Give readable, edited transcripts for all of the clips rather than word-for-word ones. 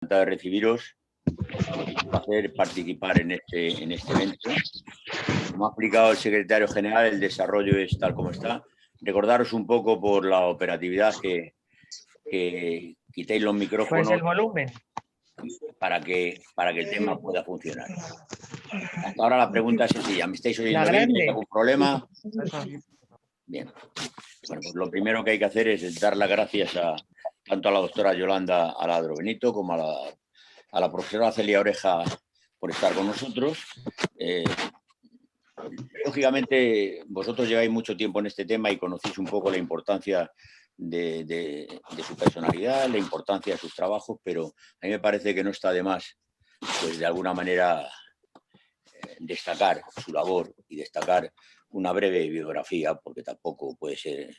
De recibiros. Es un placer participar en este evento. Como ha explicado el secretario general, el desarrollo es tal como está. Recordaros un poco por la operatividad que quitéis los micrófonos. Pues el volumen. Para que el tema pueda funcionar. Hasta ahora la pregunta es sencilla. ¿Me estáis oyendo bien? ¿Hay algún problema? Bien. Bueno, pues lo primero que hay que hacer es dar las gracias tanto a la doctora Yolanda Aladro Benito como a la profesora Celia Oreja por estar con nosotros. Lógicamente, vosotros lleváis mucho tiempo en este tema y conocéis un poco la importancia de su personalidad, la importancia de sus trabajos, pero a mí me parece que no está de más, pues de alguna manera, destacar su labor y destacar una breve biografía, porque tampoco puede ser...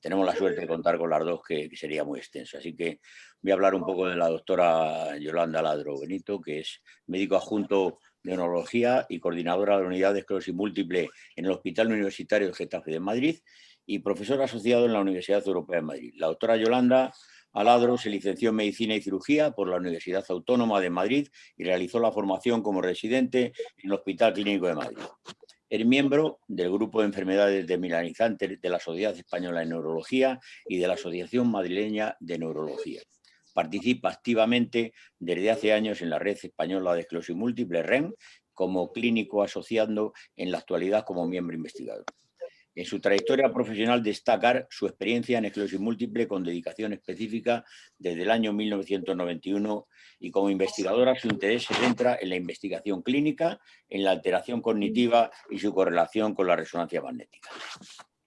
Tenemos la suerte de contar con las dos, que sería muy extenso. Así que voy a hablar un poco de la doctora Yolanda Aladro Benito, que es médico adjunto de neurología y coordinadora de la unidad de esclerosis múltiple en el Hospital Universitario de Getafe de Madrid y profesor asociado en la Universidad Europea de Madrid. La doctora Yolanda Aladro se licenció en Medicina y Cirugía por la Universidad Autónoma de Madrid y realizó la formación como residente en el Hospital Clínico de Madrid. Es miembro del grupo de enfermedades desmineralizantes de la Sociedad Española de Neurología y de la Asociación Madrileña de Neurología. Participa activamente desde hace años en la Red Española de Esclerosis Múltiple, REM, como clínico asociando en la actualidad como miembro investigador. En su trayectoria profesional destacar su experiencia en esclerosis múltiple con dedicación específica desde el año 1991 y como investigadora su interés se centra en la investigación clínica, en la alteración cognitiva y su correlación con la resonancia magnética.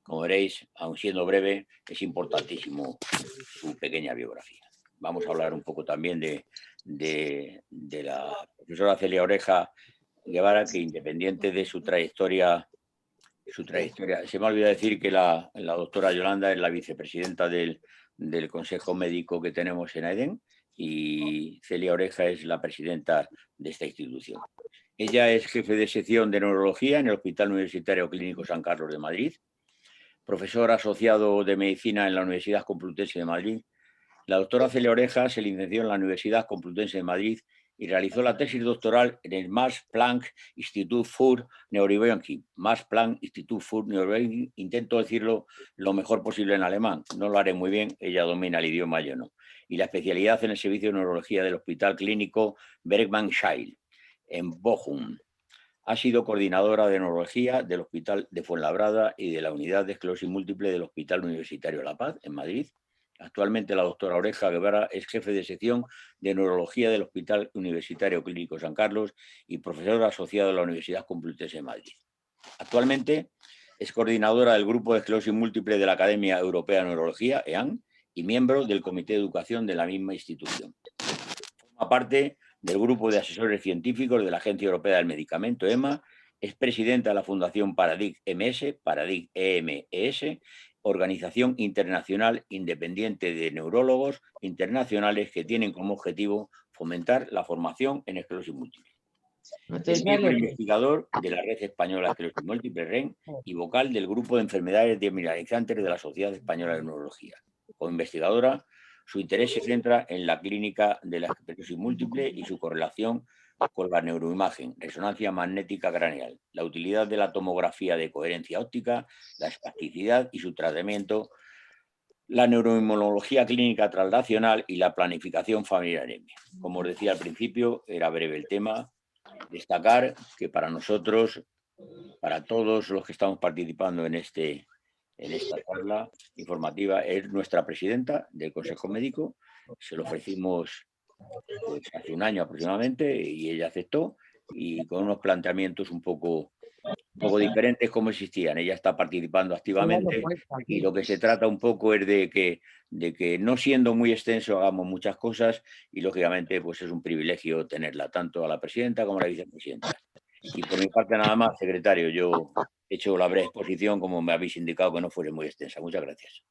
Como veréis, aun siendo breve, es importantísimo su pequeña biografía. Vamos a hablar un poco también de la profesora Celia Oreja Guevara, que independiente de su trayectoria, se me ha olvidado decir que la doctora Yolanda es la vicepresidenta del Consejo Médico que tenemos en AEDEN y Celia Oreja es la presidenta de esta institución. Ella es jefe de sección de neurología en el Hospital Universitario Clínico San Carlos de Madrid, profesor asociado de medicina en la Universidad Complutense de Madrid. La doctora Celia Oreja se licenció en la Universidad Complutense de Madrid y realizó la tesis doctoral en el Max Planck Institut für Neurobiologie. Max Planck Institut für Neurobiologie, intento decirlo lo mejor posible en alemán, no lo haré muy bien, ella domina el idioma, yo no. Y la especialidad en el servicio de neurología del Hospital Clínico Bergmann-Scheil, en Bochum. Ha sido coordinadora de neurología del Hospital de Fuenlabrada y de la Unidad de Esclerosis Múltiple del Hospital Universitario La Paz, en Madrid. Actualmente la doctora Oreja Guevara es jefe de sección de neurología del Hospital Universitario Clínico San Carlos y profesora asociada de la Universidad Complutense de Madrid. Actualmente es coordinadora del Grupo de Esclerosis Múltiple de la Academia Europea de Neurología, EAN, y miembro del Comité de Educación de la misma institución. Forma parte del Grupo de Asesores Científicos de la Agencia Europea del Medicamento, EMA, es presidenta de la Fundación Paradig MS, Paradig EMS, organización internacional independiente de neurólogos internacionales que tienen como objetivo fomentar la formación en esclerosis múltiple. Es miembro investigador de la Red Española de Esclerosis Múltiple, REN, y vocal del Grupo de Enfermedades Desmineralizantes de la Sociedad Española de Neurología. Como investigadora, su interés se centra en la clínica de la esclerosis múltiple y su correlación con la neuroimagen, resonancia magnética craneal, la utilidad de la tomografía de coherencia óptica, la espasticidad y su tratamiento, la neuroinmunología clínica translacional y la planificación familiar. Como os decía al principio, era breve el tema. Destacar que para nosotros, para todos los que estamos participando en esta charla informativa, es nuestra presidenta del Consejo Médico. Se lo ofrecimos pues, hace un año aproximadamente y ella aceptó, y con unos planteamientos un poco diferentes como existían. Ella está participando activamente y lo que se trata un poco es de que no siendo muy extenso hagamos muchas cosas y lógicamente pues es un privilegio tenerla tanto a la presidenta como a la vicepresidenta. Y por mi parte nada más, secretario, yo he hecho la breve exposición como me habéis indicado que no fuese muy extensa. Muchas gracias.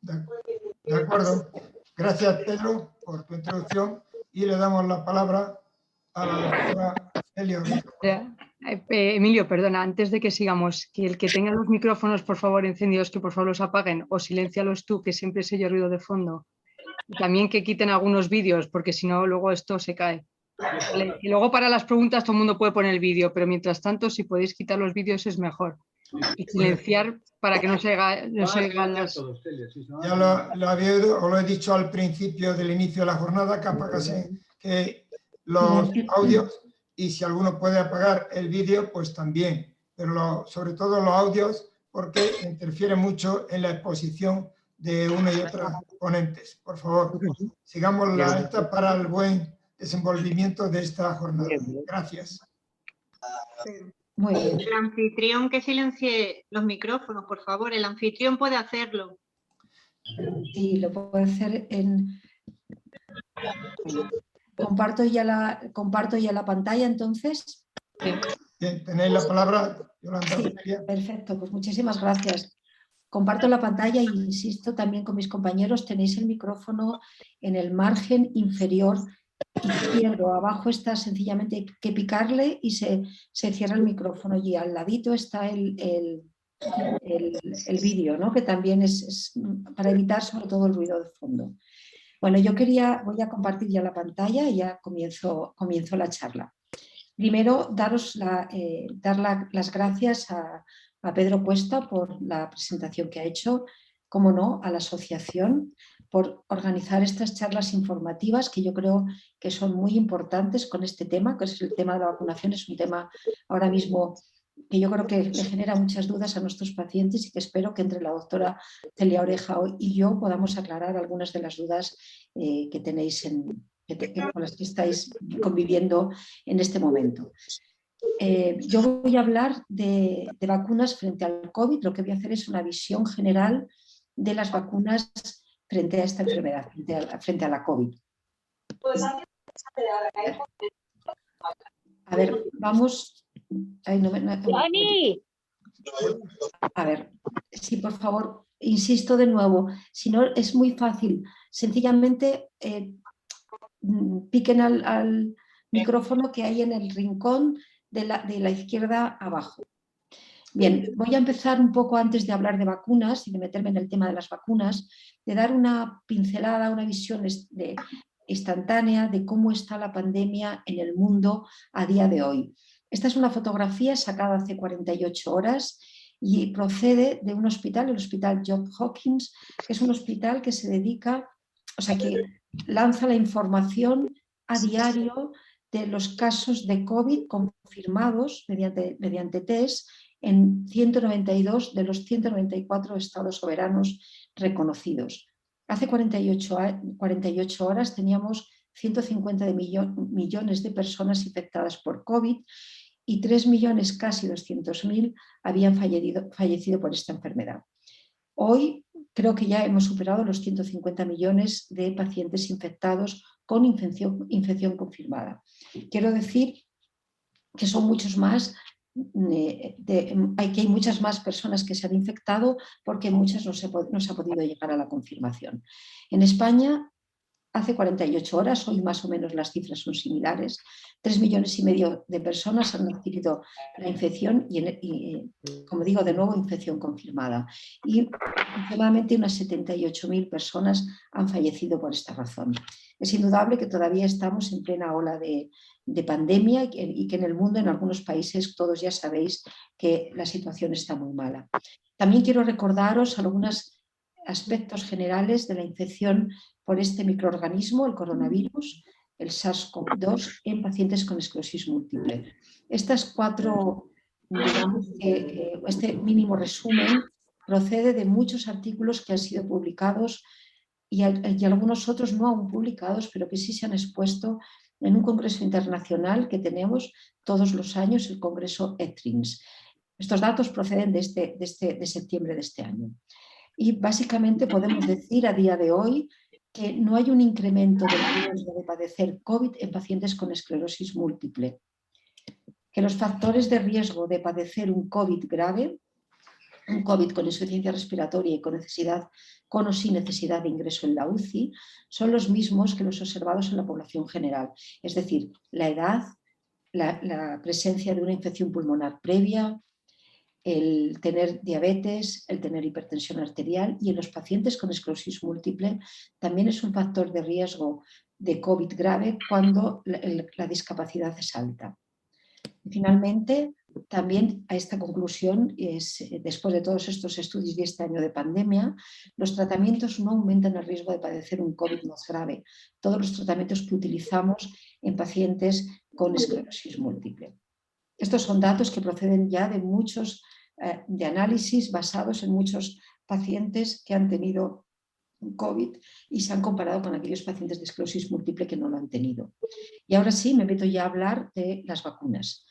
De acuerdo. Gracias, Pedro, por tu introducción y le damos la palabra a la doctora Celia Oreja. Emilio, perdona, antes de que sigamos, que el que tenga los micrófonos, por favor, encendidos, que por favor los apaguen, o siléncialos tú, que siempre se oye ruido de fondo. También que quiten algunos vídeos, porque si no, luego esto se cae. Vale, y luego para las preguntas todo el mundo puede poner el vídeo, pero mientras tanto, si podéis quitar los vídeos es mejor. Y silenciar para que no se oigan las... Ya lo había oído, o lo he dicho al principio del inicio de la jornada, que apagase que los audios, y si alguno puede apagar el vídeo, pues también. Pero sobre todo los audios, porque interfiere mucho en la exposición de una y otra ponentes. Por favor, sigamos la esta para el buen desenvolvimiento de esta jornada. Gracias. Muy bien. El anfitrión que silencie los micrófonos, por favor. El anfitrión puede hacerlo. Sí, lo puedo hacer en... Comparto ya la pantalla, entonces. Bien, tenéis la palabra, Yolanda. Sí, perfecto, pues muchísimas gracias. Comparto la pantalla e insisto también con mis compañeros, tenéis el micrófono en el margen inferior izquierdo. Abajo está sencillamente que picarle y se cierra el micrófono, y al ladito está el vídeo, ¿no? Que también es para evitar sobre todo el ruido de fondo. Bueno, voy a compartir ya la pantalla y ya comienzo la charla. Primero, dar las gracias a Pedro Cuesta por la presentación que ha hecho, como no, a la asociación por organizar estas charlas informativas que yo creo que son muy importantes con este tema, que es el tema de la vacunación. Es un tema ahora mismo que yo creo que le genera muchas dudas a nuestros pacientes y que espero que entre la doctora Celia Oreja y yo podamos aclarar algunas de las dudas que tenéis con las que estáis conviviendo en este momento. Yo voy a hablar de vacunas frente al COVID. Lo que voy a hacer es una visión general de las vacunas frente a esta enfermedad, frente a la COVID. A ver, vamos... Ay, a ver, sí, por favor, insisto de nuevo, si no es muy fácil, sencillamente piquen al micrófono que hay en el rincón de la izquierda abajo. Bien, voy a empezar un poco antes de hablar de vacunas y de meterme en el tema de las vacunas, de dar una pincelada, una visión instantánea de cómo está la pandemia en el mundo a día de hoy. Esta es una fotografía sacada hace 48 horas y procede de un hospital, el Hospital Johns Hopkins, que es un hospital que se dedica, o sea, que lanza la información a diario de los casos de COVID confirmados mediante test en 192 de los 194 estados soberanos reconocidos. Hace 48 horas teníamos 150 millones de personas infectadas por COVID y 3 millones, casi 200.000, habían fallecido por esta enfermedad. Hoy creo que ya hemos superado los 150 millones de pacientes infectados con infección confirmada. Quiero decir que son muchos más, que hay muchas más personas que se han infectado porque muchas no se ha podido llegar a la confirmación. En España, hace 48 horas, hoy más o menos las cifras son similares, 3,5 millones de personas han adquirido la infección y, como digo, de nuevo, infección confirmada. Y aproximadamente unas 78.000 personas han fallecido por esta razón. Es indudable que todavía estamos en plena ola de pandemia y que en el mundo, en algunos países, todos ya sabéis que la situación está muy mala. También quiero recordaros algunos aspectos generales de la infección por este microorganismo, el coronavirus, el SARS-CoV-2, en pacientes con esclerosis múltiple. Estas cuatro, digamos que este mínimo resumen procede de muchos artículos que han sido publicados y algunos otros no aún publicados, pero que sí se han expuesto en un congreso internacional que tenemos todos los años, el congreso ECTRIMS. Estos datos proceden de septiembre de este año. Y básicamente podemos decir a día de hoy que no hay un incremento del riesgo de padecer COVID en pacientes con esclerosis múltiple, que los factores de riesgo de padecer un COVID grave, un COVID con insuficiencia respiratoria y con o sin necesidad de ingreso en la UCI, son los mismos que los observados en la población general, es decir, la edad, la presencia de una infección pulmonar previa, el tener diabetes, el tener hipertensión arterial, y en los pacientes con esclerosis múltiple también es un factor de riesgo de COVID grave cuando la discapacidad es alta. Y finalmente, también a esta conclusión, después de todos estos estudios y este año de pandemia, los tratamientos no aumentan el riesgo de padecer un COVID más grave. Todos los tratamientos que utilizamos en pacientes con esclerosis múltiple. Estos son datos que proceden ya de muchos de análisis basados en muchos pacientes que han tenido COVID y se han comparado con aquellos pacientes de esclerosis múltiple que no lo han tenido. Y ahora sí, me meto ya a hablar de las vacunas.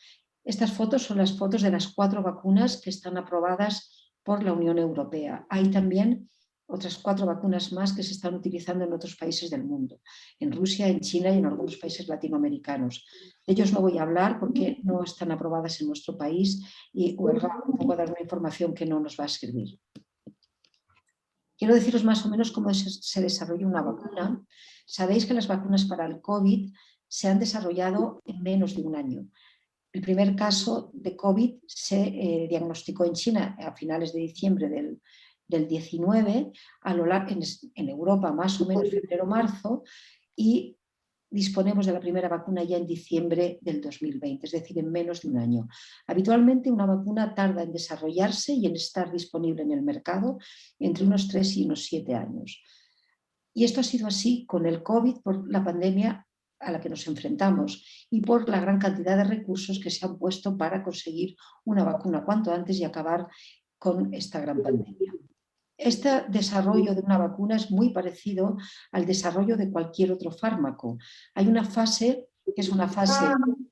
Estas fotos son las fotos de las 4 vacunas que están aprobadas por la Unión Europea. Hay también otras 4 vacunas más que se están utilizando en otros países del mundo, en Rusia, en China y en algunos países latinoamericanos. De ellos no voy a hablar porque no están aprobadas en nuestro país y huelga un poco dar una información que no nos va a servir. Quiero deciros más o menos cómo se desarrolla una vacuna. Sabéis que las vacunas para el COVID se han desarrollado en menos de un año. El primer caso de COVID se diagnosticó en China a finales de diciembre del 19, en Europa más o menos febrero-marzo, y disponemos de la primera vacuna ya en diciembre del 2020, es decir, en menos de un año. Habitualmente una vacuna tarda en desarrollarse y en estar disponible en el mercado entre unos 3 y unos 7 años. Y esto ha sido así con el COVID por la pandemia a la que nos enfrentamos y por la gran cantidad de recursos que se han puesto para conseguir una vacuna cuanto antes y acabar con esta gran pandemia. Este desarrollo de una vacuna es muy parecido al desarrollo de cualquier otro fármaco. Hay una fase que es una fase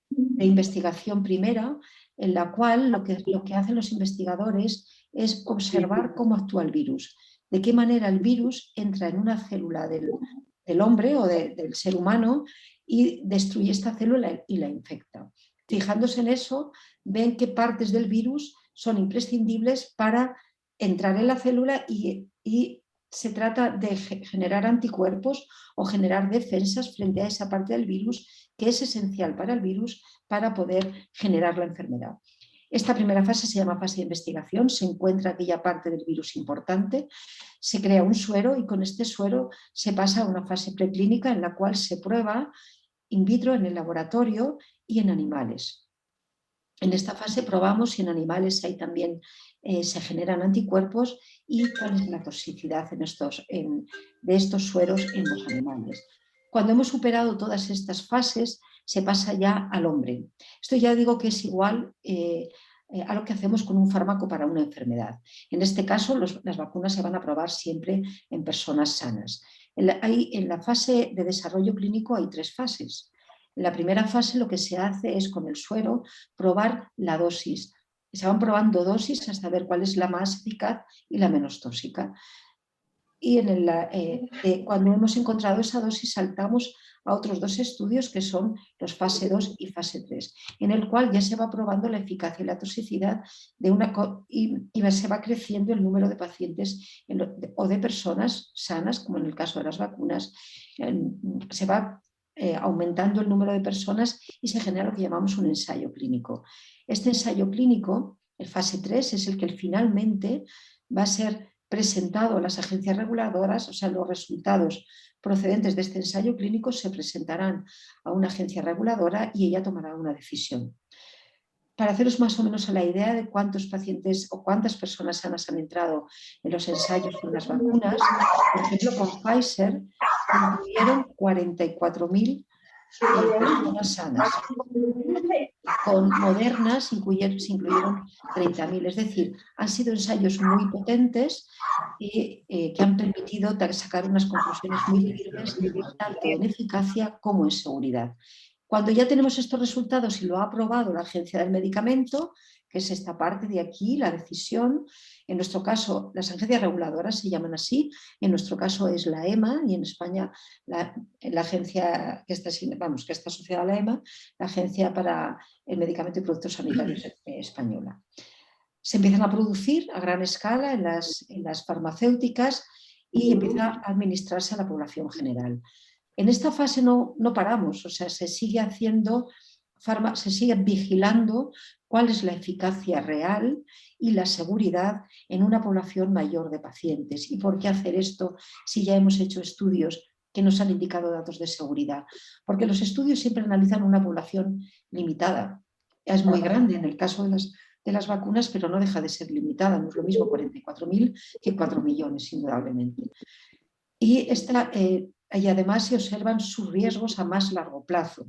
de investigación primera, en la cual lo que hacen los investigadores es observar cómo actúa el virus, de qué manera el virus entra en una célula del hombre o del ser humano y destruye esta célula y la infecta. Fijándose en eso, ven qué partes del virus son imprescindibles para entrar en la célula y se trata de generar anticuerpos o generar defensas frente a esa parte del virus que es esencial para el virus para poder generar la enfermedad. Esta primera fase se llama fase de investigación, se encuentra aquella parte del virus importante, se crea un suero y con este suero se pasa a una fase preclínica en la cual se prueba in vitro en el laboratorio y en animales. En esta fase probamos si en animales hay también se generan anticuerpos y cuál es la toxicidad de estos sueros en los animales. Cuando hemos superado todas estas fases, se pasa ya al hombre. Esto ya digo que es igual a lo que hacemos con un fármaco para una enfermedad. En este caso, las vacunas se van a probar siempre en personas sanas. En la fase de desarrollo clínico hay 3 fases. En la primera fase lo que se hace es con el suero probar la dosis. Se van probando dosis hasta ver cuál es la más eficaz y la menos tóxica. Y cuando hemos encontrado esa dosis saltamos a otros 2 estudios que son los fase 2 y fase 3, en el cual ya se va probando la eficacia y la toxicidad y se va creciendo el número de pacientes o de personas sanas, como en el caso de las vacunas, se va aumentando el número de personas y se genera lo que llamamos un ensayo clínico. Este ensayo clínico, el fase 3, es el que finalmente va a ser presentado a las agencias reguladoras, o sea, los resultados procedentes de este ensayo clínico se presentarán a una agencia reguladora y ella tomará una decisión. Para haceros más o menos a la idea de cuántos pacientes o cuántas personas sanas han entrado en los ensayos con las vacunas, por ejemplo, con Pfizer incluyeron 44.000 personas sanas. Con Moderna se incluyeron 30.000, es decir, han sido ensayos muy potentes y que han permitido sacar unas conclusiones muy firmes, tanto en eficacia como en seguridad. Cuando ya tenemos estos resultados y lo ha aprobado la Agencia del Medicamento, que es esta parte de aquí, la decisión, en nuestro caso las agencias reguladoras se llaman así, en nuestro caso es la EMA y en España la agencia que está asociada a la EMA, la Agencia para el Medicamento y Productos Sanitarios española. Se empiezan a producir a gran escala en las farmacéuticas y empieza a administrarse a la población general. En esta fase no paramos, o sea, se sigue haciendo se sigue vigilando cuál es la eficacia real y la seguridad en una población mayor de pacientes. ¿Y por qué hacer esto si ya hemos hecho estudios que nos han indicado datos de seguridad? Porque los estudios siempre analizan una población limitada. Es muy grande en el caso de las vacunas, pero no deja de ser limitada. No es lo mismo 44.000 que 4 millones, indudablemente. Y además se observan sus riesgos a más largo plazo.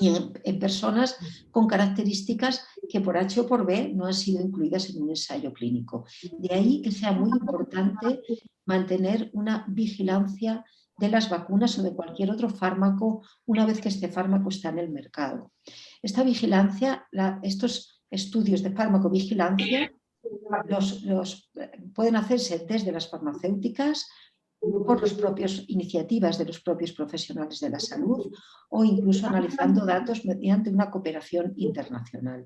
Y en personas con características que por H o por B no han sido incluidas en un ensayo clínico. De ahí que sea muy importante mantener una vigilancia de las vacunas o de cualquier otro fármaco una vez que este fármaco está en el mercado. Esta vigilancia, estos estudios de farmacovigilancia pueden hacerse desde las farmacéuticas, por las propias iniciativas de los propios profesionales de la salud o incluso analizando datos mediante una cooperación internacional.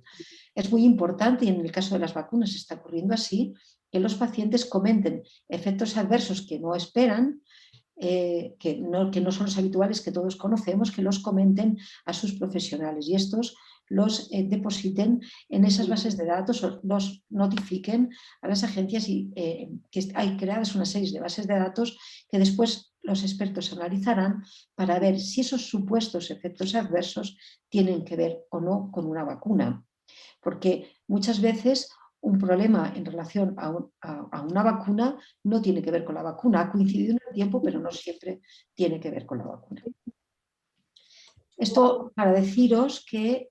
Es muy importante, y en el caso de las vacunas está ocurriendo así, que los pacientes comenten efectos adversos que no esperan, que no son los habituales que todos conocemos, que los comenten a sus profesionales y estos los depositen en esas bases de datos o los notifiquen a las agencias que hay creadas una serie de bases de datos que después los expertos analizarán para ver si esos supuestos efectos adversos tienen que ver o no con una vacuna. Porque muchas veces un problema en relación a una vacuna no tiene que ver con la vacuna. Ha coincidido en el tiempo, pero no siempre tiene que ver con la vacuna. Esto para deciros que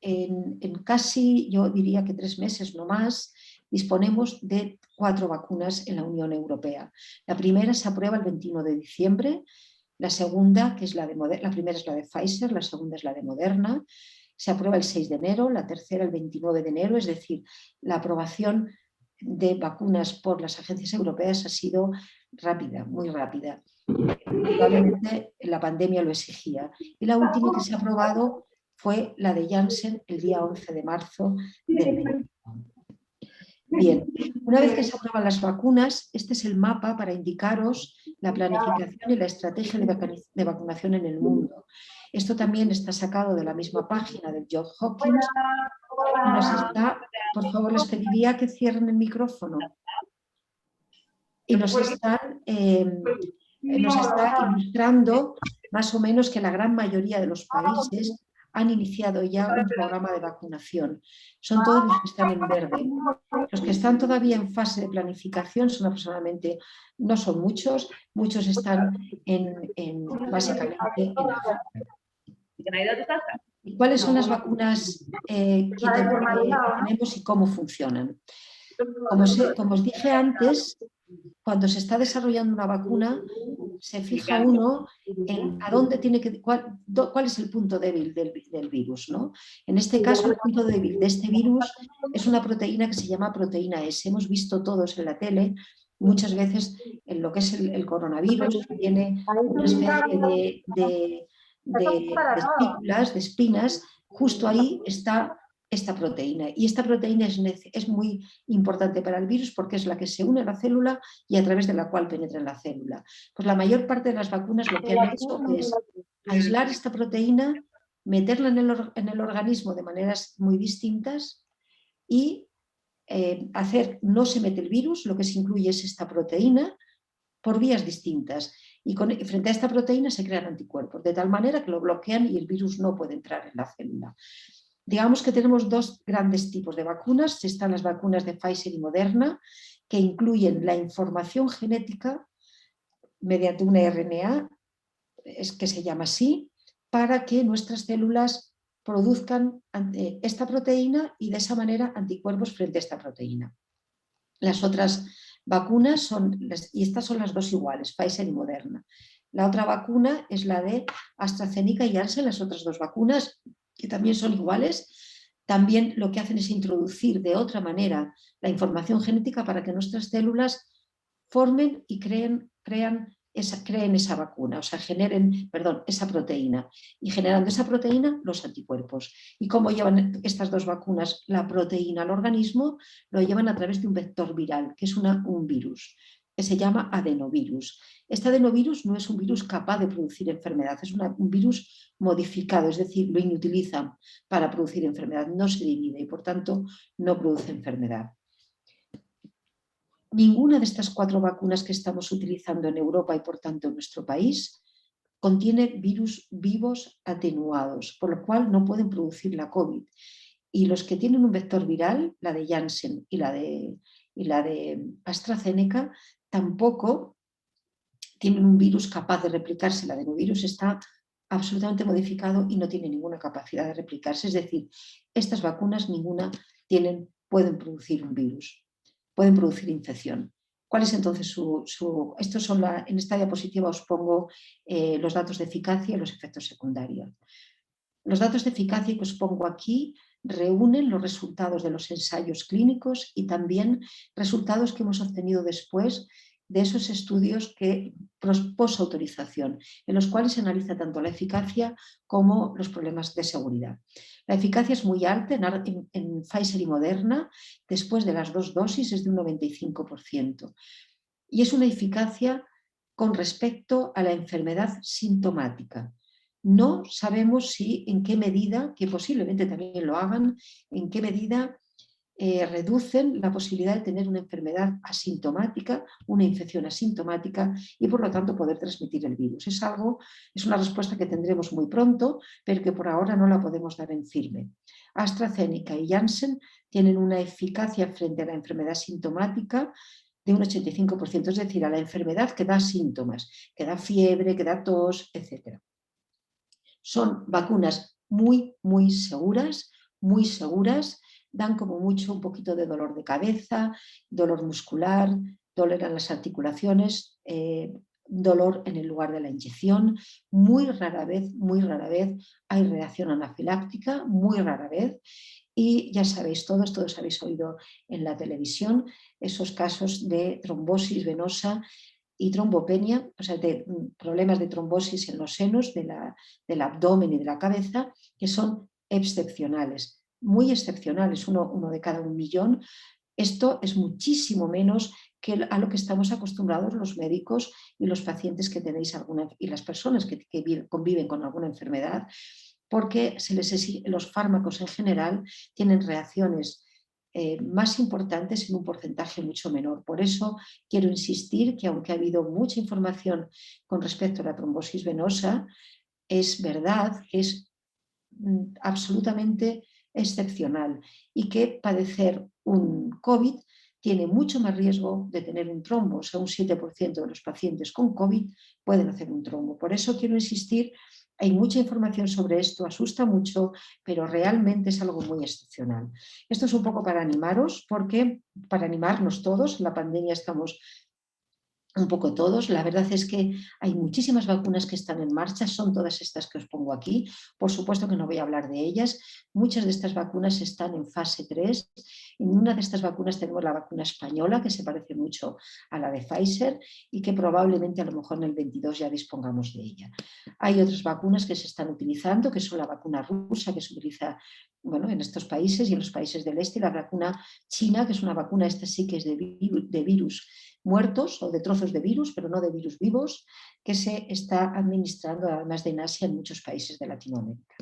en casi, yo diría que 3 meses no más, disponemos de 4 vacunas en la Unión Europea. La primera se aprueba el 21 de diciembre, la segunda, que es la primera es la de Pfizer, la segunda es la de Moderna, se aprueba el 6 de enero, la tercera el 29 de enero, es decir, la aprobación de vacunas por las agencias europeas ha sido rápida, muy rápida. Probablemente la pandemia lo exigía. Y la última que se ha aprobado fue la de Janssen el día 11 de marzo del 20. Bien, una vez que se aprueban las vacunas, este es el mapa para indicaros la planificación y la estrategia de vacunación en el mundo. Esto también está sacado de la misma página del Johns Hopkins. Por favor, les pediría que cierren el micrófono. Y nos está ilustrando más o menos que la gran mayoría de los países han iniciado ya un programa de vacunación. Son todos los que están en verde. Los que están todavía en fase de planificación son aproximadamente, no son muchos, muchos están básicamente en África. ¿Y cuáles son las vacunas que tenemos y cómo funcionan? Como os dije antes, cuando se está desarrollando una vacuna, se fija uno en cuál es el punto débil del virus, ¿no? En este caso, el punto débil de este virus es una proteína que se llama proteína S. Hemos visto todos en la tele muchas veces en lo que es el coronavirus, que tiene una especie de espículas, de espinas, justo ahí está esta proteína. Y esta proteína es muy importante para el virus porque es la que se une a la célula y a través de la cual penetra en la célula. Pues la mayor parte de las vacunas lo que han hecho es aislar esta proteína, meterla en el organismo de maneras muy distintas y no se mete el virus, lo que se incluye es esta proteína por vías distintas. Y frente a esta proteína se crean anticuerpos, de tal manera que lo bloquean y el virus no puede entrar en la célula. Digamos que tenemos 2 grandes tipos de vacunas. Están las vacunas de Pfizer y Moderna, que incluyen la información genética mediante una RNA, que se llama así, para que nuestras células produzcan esta proteína y de esa manera anticuerpos frente a esta proteína. Las otras vacunas y estas son las 2 iguales, Pfizer y Moderna. La otra vacuna es la de AstraZeneca y Janssen, las otras 2 vacunas, que también son iguales. También lo que hacen es introducir de otra manera la información genética para que nuestras células formen y creen esa vacuna, o sea, generen esa proteína. Y generando esa proteína, los anticuerpos. ¿Y cómo llevan estas 2 vacunas la proteína al organismo? Lo llevan a través de un vector viral, que es un virus. que se llama adenovirus. Este adenovirus no es un virus capaz de producir enfermedad, es un virus modificado, es decir, lo inutilizan para producir enfermedad, no se divide y por tanto no produce enfermedad. Ninguna de estas 4 vacunas que estamos utilizando en Europa y por tanto en nuestro país contiene virus vivos atenuados, por lo cual no pueden producir la COVID. Y los que tienen un vector viral, la de Janssen y la de AstraZeneca, tampoco tienen un virus capaz de replicarse. El adenovirus está absolutamente modificado y no tiene ninguna capacidad de replicarse. Es decir, estas vacunas ninguna pueden producir un virus, pueden producir infección. ¿Cuál es entonces estos son en esta diapositiva os pongo los datos de eficacia y los efectos secundarios. Los datos de eficacia que os pongo aquí reúnen los resultados de los ensayos clínicos y también resultados que hemos obtenido después de esos estudios posautorización, en los cuales se analiza tanto la eficacia como los problemas de seguridad. La eficacia es muy alta en Pfizer y Moderna, después de las 2 dosis es de un 95%. Y es una eficacia con respecto a la enfermedad sintomática. No sabemos en qué medida, que posiblemente también lo hagan, en qué medida reducen la posibilidad de tener una enfermedad asintomática, una infección asintomática y por lo tanto poder transmitir el virus. Es una respuesta que tendremos muy pronto, pero que por ahora no la podemos dar en firme. AstraZeneca y Janssen tienen una eficacia frente a la enfermedad sintomática de un 85%, es decir, a la enfermedad que da síntomas, que da fiebre, que da tos, etc. Son vacunas muy, muy seguras, dan como mucho un poquito de dolor de cabeza, dolor muscular, dolor en las articulaciones, dolor en el lugar de la inyección. Muy rara vez hay reacción anafiláctica, muy rara vez. Y ya sabéis todos habéis oído en la televisión esos casos de trombosis venosa y trombopenia, o sea, de problemas de trombosis en los senos del abdomen y de la cabeza, que son excepcionales, muy excepcionales, uno de cada 1.000.000. Esto es muchísimo menos que a lo que estamos acostumbrados los médicos y los pacientes que tenéis y las personas que conviven con alguna enfermedad, porque los fármacos en general tienen reacciones más importantes en un porcentaje mucho menor. Por eso quiero insistir que aunque ha habido mucha información con respecto a la trombosis venosa, es verdad que es absolutamente excepcional y que padecer un COVID tiene mucho más riesgo de tener un trombo. O sea, un 7% de los pacientes con COVID pueden hacer un trombo. Por eso quiero insistir, hay mucha información sobre esto, asusta mucho, pero realmente es algo muy excepcional. Esto es un poco para animaros, para animarnos todos, en la pandemia estamos un poco todos. La verdad es que hay muchísimas vacunas que están en marcha, son todas estas que os pongo aquí. Por supuesto que no voy a hablar de ellas. Muchas de estas vacunas están en fase 3. En una de estas vacunas tenemos la vacuna española, que se parece mucho a la de Pfizer y que probablemente a lo mejor en el 22 ya dispongamos de ella. Hay otras vacunas que se están utilizando, que son la vacuna rusa, que se utiliza en estos países y en los países del este, y la vacuna china, que es una vacuna, esta sí que es de virus muertos o de trozos de virus, pero no de virus vivos, que se está administrando además de en Asia en muchos países de Latinoamérica.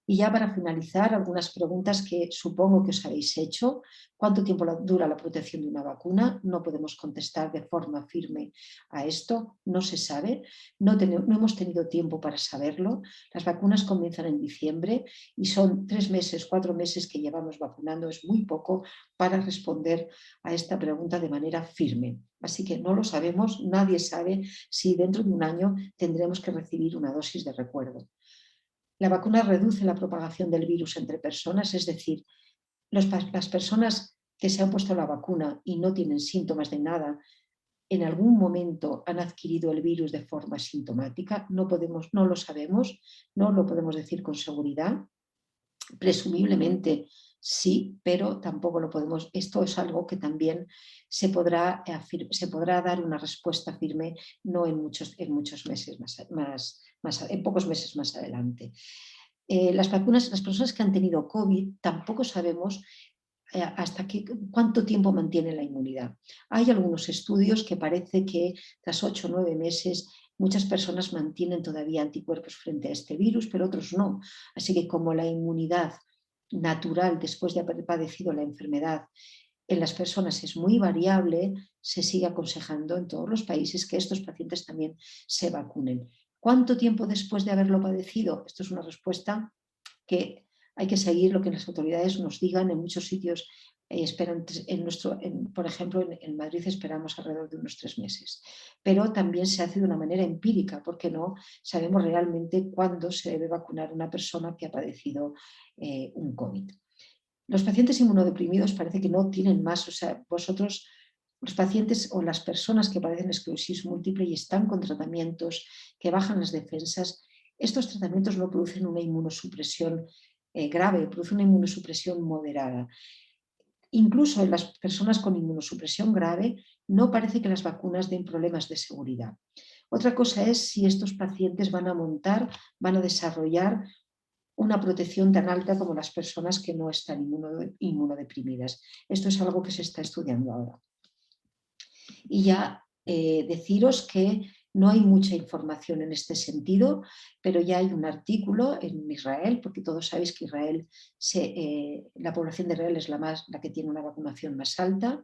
Y ya para finalizar, algunas preguntas que supongo que os habéis hecho. ¿Cuánto tiempo dura la protección de una vacuna? No podemos contestar de forma firme a esto, no se sabe, no hemos tenido tiempo para saberlo. Las vacunas comienzan en diciembre y son 3 meses, 4 meses que llevamos vacunando, es muy poco para responder a esta pregunta de manera firme. Así que no lo sabemos, nadie sabe si dentro de un año tendremos que recibir una dosis de recuerdo. La vacuna reduce la propagación del virus entre personas, es decir, las personas que se han puesto la vacuna y no tienen síntomas de nada, en algún momento han adquirido el virus de forma sintomática, no lo sabemos, no lo podemos decir con seguridad. Presumiblemente sí, pero tampoco lo podemos. Esto es algo que también se podrá dar una respuesta firme, no en muchos meses en pocos meses más adelante. Las personas que han tenido COVID, tampoco sabemos cuánto tiempo mantiene la inmunidad. Hay algunos estudios que parece que tras 8 o 9 meses muchas personas mantienen todavía anticuerpos frente a este virus, pero otros no. Así que como la inmunidad natural después de haber padecido la enfermedad en las personas es muy variable, se sigue aconsejando en todos los países que estos pacientes también se vacunen. ¿Cuánto tiempo después de haberlo padecido? Esto es una respuesta que hay que seguir lo que las autoridades nos digan. En muchos sitios esperan, por ejemplo, en Madrid esperamos alrededor de unos 3 meses. Pero también se hace de una manera empírica, porque no sabemos realmente cuándo se debe vacunar una persona que ha padecido un COVID. Los pacientes inmunodeprimidos parece que no tienen más, o sea, vosotros, los pacientes o las personas que padecen esclerosis múltiple y están con tratamientos que bajan las defensas, estos tratamientos no producen una inmunosupresión grave, producen una inmunosupresión moderada. Incluso en las personas con inmunosupresión grave no parece que las vacunas den problemas de seguridad. Otra cosa es si estos pacientes van a desarrollar una protección tan alta como las personas que no están inmunodeprimidas. Esto es algo que se está estudiando ahora. Y ya deciros que no hay mucha información en este sentido, pero ya hay un artículo en Israel, porque todos sabéis que Israel, la población de Israel es la que tiene una vacunación más alta.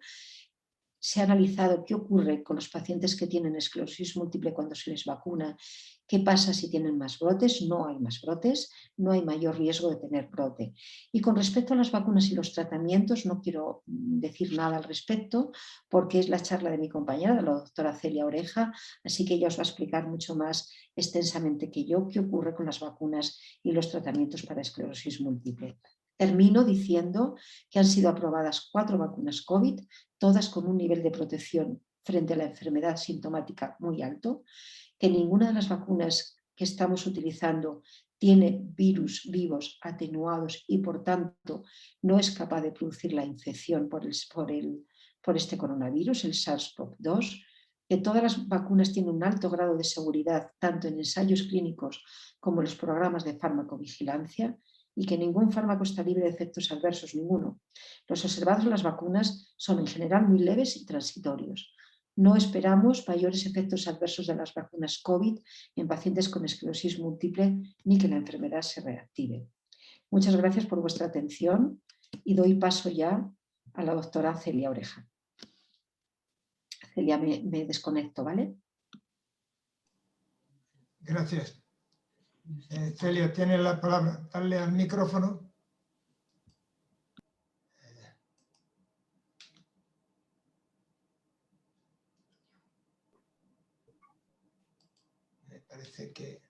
Se ha analizado qué ocurre con los pacientes que tienen esclerosis múltiple cuando se les vacuna, qué pasa si tienen más brotes. No hay más brotes, no hay mayor riesgo de tener brote. Y con respecto a las vacunas y los tratamientos, no quiero decir nada al respecto porque es la charla de mi compañera, la doctora Celia Oreja, así que ella os va a explicar mucho más extensamente que yo qué ocurre con las vacunas y los tratamientos para esclerosis múltiple. Termino diciendo que han sido aprobadas 4 vacunas COVID, todas con un nivel de protección frente a la enfermedad sintomática muy alto, que ninguna de las vacunas que estamos utilizando tiene virus vivos atenuados y por tanto no es capaz de producir la infección por este coronavirus, el SARS-CoV-2, que todas las vacunas tienen un alto grado de seguridad tanto en ensayos clínicos como en los programas de farmacovigilancia, y que ningún fármaco está libre de efectos adversos, ninguno. Los observados en las vacunas son en general muy leves y transitorios. No esperamos mayores efectos adversos de las vacunas COVID en pacientes con esclerosis múltiple ni que la enfermedad se reactive. Muchas gracias por vuestra atención y doy paso ya a la doctora Celia Oreja. Celia, me desconecto, ¿vale? Gracias. Celia, tiene la palabra. Dale al micrófono. Me parece que...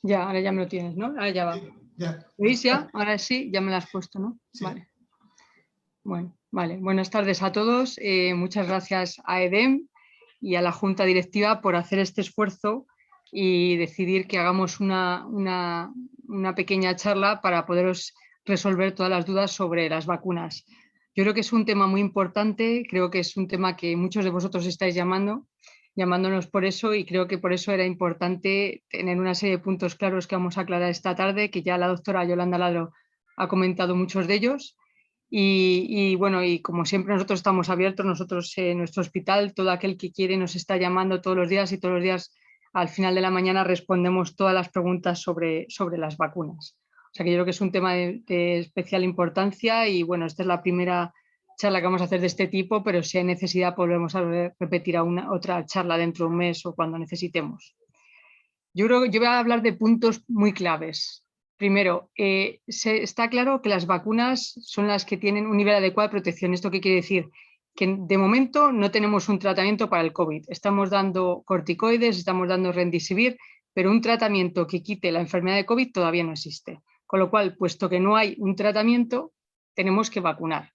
Ya, ahora ya me lo tienes, ¿no? Ahora ya va. Ya. ¿Veis ya? Ahora sí, ya me lo has puesto, ¿no? Sí. Vale. Bueno, vale. Buenas tardes a todos. Muchas gracias a EDEM y a la Junta Directiva por hacer este esfuerzo y decidir que hagamos una pequeña charla para poderos resolver todas las dudas sobre las vacunas. Yo creo que es un tema muy importante, creo que es un tema que muchos de vosotros estáis llamándonos por eso, y creo que por eso era importante tener una serie de puntos claros que vamos a aclarar esta tarde, que ya la doctora Yolanda Ladro ha comentado muchos de ellos. Y bueno, y como siempre nosotros estamos abiertos, nosotros en nuestro hospital, todo aquel que quiere nos está llamando todos los días, y todos los días al final de la mañana respondemos todas las preguntas sobre las vacunas. O sea que yo creo que es un tema de especial importancia, y bueno, esta es la primera charla que vamos a hacer de este tipo, pero si hay necesidad volvemos a repetir otra charla dentro de un mes o cuando necesitemos. Yo creo que yo voy a hablar de puntos muy claves. Primero, está claro que las vacunas son las que tienen un nivel adecuado de protección. ¿Esto qué quiere decir? Que de momento no tenemos un tratamiento para el COVID. Estamos dando corticoides, estamos dando Remdesivir, pero un tratamiento que quite la enfermedad de COVID todavía no existe. Con lo cual, puesto que no hay un tratamiento, tenemos que vacunar.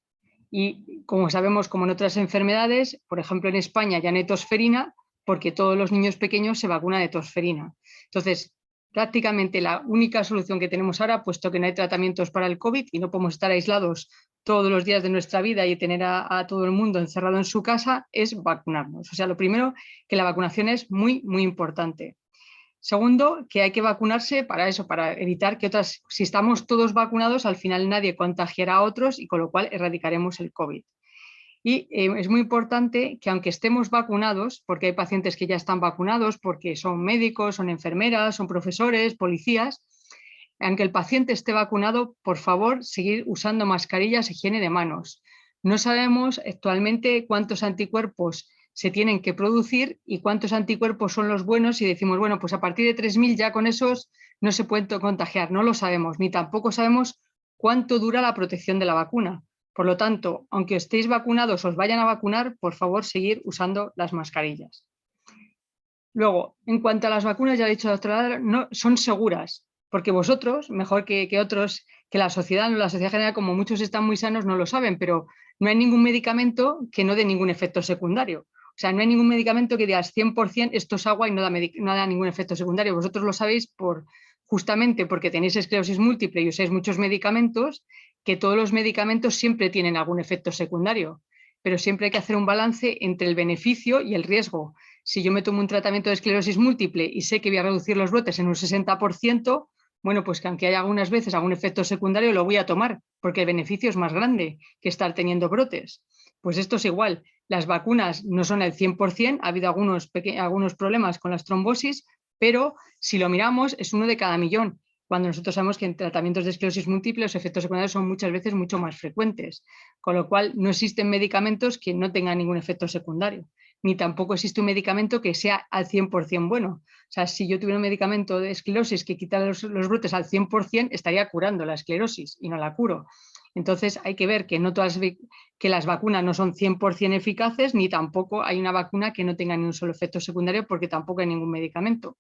Y como sabemos, como en otras enfermedades, por ejemplo en España ya no hay tosferina, porque todos los niños pequeños se vacunan de tosferina. Entonces, prácticamente la única solución que tenemos ahora, puesto que no hay tratamientos para el COVID y no podemos estar aislados todos los días de nuestra vida y tener a todo el mundo encerrado en su casa, es vacunarnos. O sea, lo primero, que la vacunación es muy, muy importante. Segundo, que hay que vacunarse para eso, para evitar que si estamos todos vacunados, al final nadie contagiará a otros y con lo cual erradicaremos el COVID. Y es muy importante que aunque estemos vacunados, porque hay pacientes que ya están vacunados, porque son médicos, son enfermeras, son profesores, policías, aunque el paciente esté vacunado, por favor, seguir usando mascarillas, higiene de manos. No sabemos actualmente cuántos anticuerpos se tienen que producir y cuántos anticuerpos son los buenos y decimos, bueno, pues a partir de 3.000 ya con esos no se pueden contagiar. No lo sabemos, ni tampoco sabemos cuánto dura la protección de la vacuna. Por lo tanto, aunque estéis vacunados o os vayan a vacunar, por favor, seguir usando las mascarillas. Luego, en cuanto a las vacunas, ya ha dicho la doctora, no, son seguras, porque vosotros, mejor que otros, que la sociedad general, como muchos están muy sanos, no lo saben, pero no hay ningún medicamento que no dé ningún efecto secundario. O sea, no hay ningún medicamento que digas 100% esto es agua y no da ningún efecto secundario. Vosotros lo sabéis justamente porque tenéis esclerosis múltiple y usáis muchos medicamentos, que todos los medicamentos siempre tienen algún efecto secundario, pero siempre hay que hacer un balance entre el beneficio y el riesgo. Si yo me tomo un tratamiento de esclerosis múltiple y sé que voy a reducir los brotes en un 60%, bueno, pues que aunque haya algunas veces algún efecto secundario, lo voy a tomar, porque el beneficio es más grande que estar teniendo brotes. Pues esto es igual. Las vacunas no son el 100%, ha habido algunos problemas con las trombosis, pero si lo miramos es 1 de cada millón, cuando nosotros sabemos que en tratamientos de esclerosis múltiple los efectos secundarios son muchas veces mucho más frecuentes, con lo cual no existen medicamentos que no tengan ningún efecto secundario, ni tampoco existe un medicamento que sea al 100% bueno. O sea, si yo tuviera un medicamento de esclerosis que quita los brotes al 100%, estaría curando la esclerosis y no la curo. Entonces hay que ver que que las vacunas no son 100% eficaces, ni tampoco hay una vacuna que no tenga ni un solo efecto secundario, porque tampoco hay ningún medicamento.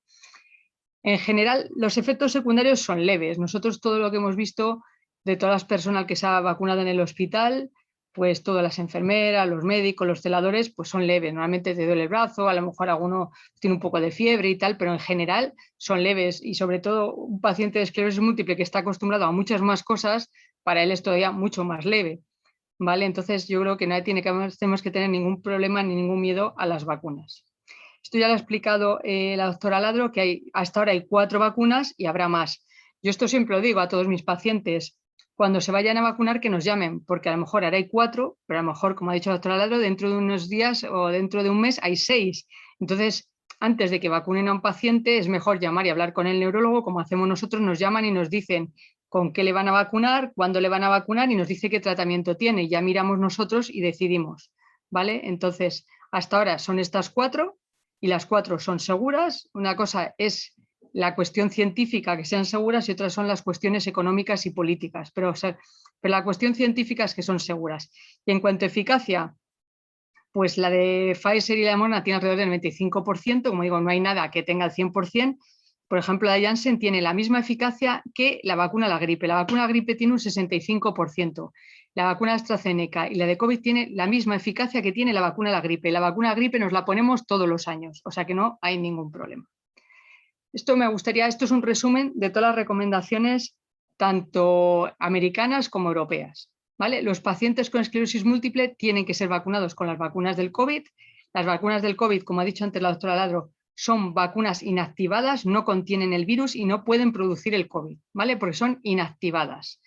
En general, los efectos secundarios son leves. Nosotros todo lo que hemos visto de todas las personas que se ha vacunado en el hospital, pues todas las enfermeras, los médicos, los celadores, pues son leves. Normalmente te duele el brazo, a lo mejor alguno tiene un poco de fiebre y tal, pero en general son leves. Y sobre todo un paciente de esclerosis múltiple que está acostumbrado a muchas más cosas, para él es todavía mucho más leve, ¿vale? Entonces yo creo que no tenemos que tener ningún problema ni ningún miedo a las vacunas. Esto ya lo ha explicado la doctora Ladro, que hasta ahora hay 4 vacunas y habrá más. Yo esto siempre lo digo a todos mis pacientes, cuando se vayan a vacunar que nos llamen, porque a lo mejor ahora hay 4, pero a lo mejor, como ha dicho la doctora Ladro, dentro de unos días o dentro de un mes hay 6. Entonces, antes de que vacunen a un paciente, es mejor llamar y hablar con el neurólogo, como hacemos nosotros, nos llaman y nos dicen con qué le van a vacunar, cuándo le van a vacunar y nos dice qué tratamiento tiene. Ya miramos nosotros y decidimos, ¿vale? Entonces, hasta ahora son estas 4 y las 4 son seguras. Una cosa es la cuestión científica, que sean seguras, y otras son las cuestiones económicas y políticas. Pero la cuestión científica es que son seguras. Y en cuanto a eficacia, pues la de Pfizer y la de Moderna tiene alrededor del 95%, como digo, no hay nada que tenga el 100%. Por ejemplo, la de Janssen tiene la misma eficacia que la vacuna a la gripe. La vacuna a la gripe tiene un 65%. La vacuna de AstraZeneca y la de COVID tiene la misma eficacia que tiene la vacuna a la gripe. La vacuna a la gripe nos la ponemos todos los años, o sea que no hay ningún problema. Esto es un resumen de todas las recomendaciones, tanto americanas como europeas, ¿vale? Los pacientes con esclerosis múltiple tienen que ser vacunados con las vacunas del COVID. Las vacunas del COVID, como ha dicho antes la doctora Ladro, son vacunas inactivadas, no contienen el virus y no pueden producir el COVID, ¿vale? Porque son inactivadas.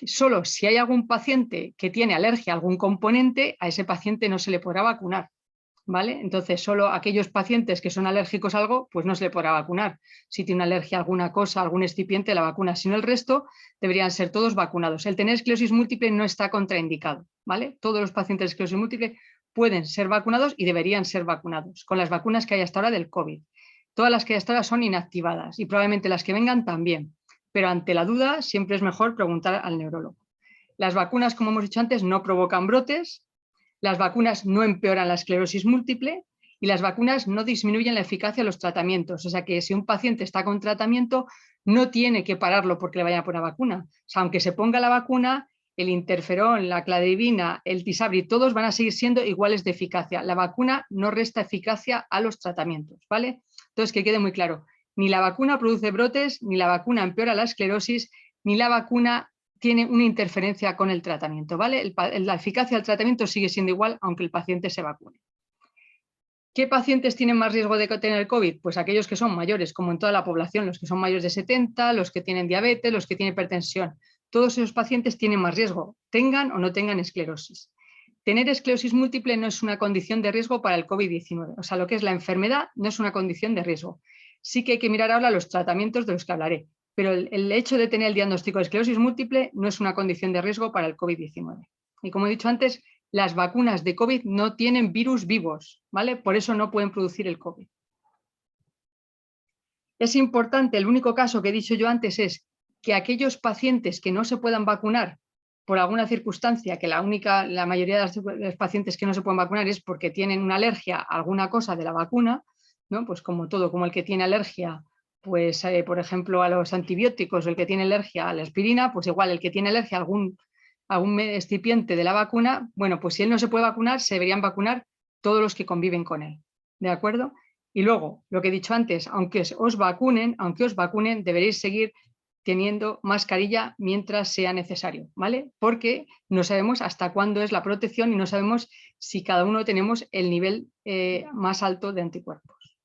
Solo si hay algún paciente que tiene alergia a algún componente, a ese paciente no se le podrá vacunar, ¿vale? Entonces, solo aquellos pacientes que son alérgicos a algo, pues no se le podrá vacunar. Si tiene una alergia a alguna cosa, algún excipiente, la vacuna. Si no, el resto deberían ser todos vacunados. El tener esclerosis múltiple no está contraindicado, ¿vale? Todos los pacientes de esclerosis múltiple pueden ser vacunados y deberían ser vacunados con las vacunas que hay hasta ahora del COVID. Todas las que hay hasta ahora son inactivadas y probablemente las que vengan también, pero ante la duda siempre es mejor preguntar al neurólogo. Las vacunas, como hemos dicho antes, no provocan brotes, las vacunas no empeoran la esclerosis múltiple y las vacunas no disminuyen la eficacia de los tratamientos. O sea que si un paciente está con tratamiento, no tiene que pararlo porque le vayan a poner vacuna. O sea, aunque se ponga la vacuna, el interferón, la cladribina, el tisabri, todos van a seguir siendo iguales de eficacia. La vacuna no resta eficacia a los tratamientos, ¿vale? Entonces, que quede muy claro, ni la vacuna produce brotes, ni la vacuna empeora la esclerosis, ni la vacuna tiene una interferencia con el tratamiento, ¿vale? La eficacia del tratamiento sigue siendo igual aunque el paciente se vacune. ¿Qué pacientes tienen más riesgo de tener COVID? Pues aquellos que son mayores, como en toda la población, los que son mayores de 70, los que tienen diabetes, los que tienen hipertensión. Todos esos pacientes tienen más riesgo, tengan o no tengan esclerosis. Tener esclerosis múltiple no es una condición de riesgo para el COVID-19, o sea, lo que es la enfermedad no es una condición de riesgo. Sí que hay que mirar ahora los tratamientos de los que hablaré, pero el hecho de tener el diagnóstico de esclerosis múltiple no es una condición de riesgo para el COVID-19. Y como he dicho antes, las vacunas de COVID no tienen virus vivos, ¿vale? Por eso no pueden producir el COVID. Es importante, el único caso que he dicho yo antes es que aquellos pacientes que no se puedan vacunar por alguna circunstancia, que la mayoría de los pacientes que no se pueden vacunar es porque tienen una alergia a alguna cosa de la vacuna, ¿no? Pues como todo, como el que tiene alergia, pues por ejemplo a los antibióticos, o el que tiene alergia a la aspirina, pues igual el que tiene alergia a algún excipiente de la vacuna, bueno, pues si él no se puede vacunar, se deberían vacunar todos los que conviven con él, ¿de acuerdo? Y luego, lo que he dicho antes, aunque os vacunen, deberéis seguir teniendo mascarilla mientras sea necesario, ¿vale? Porque no sabemos hasta cuándo es la protección y no sabemos si cada uno tenemos el nivel más alto de anticuerpos.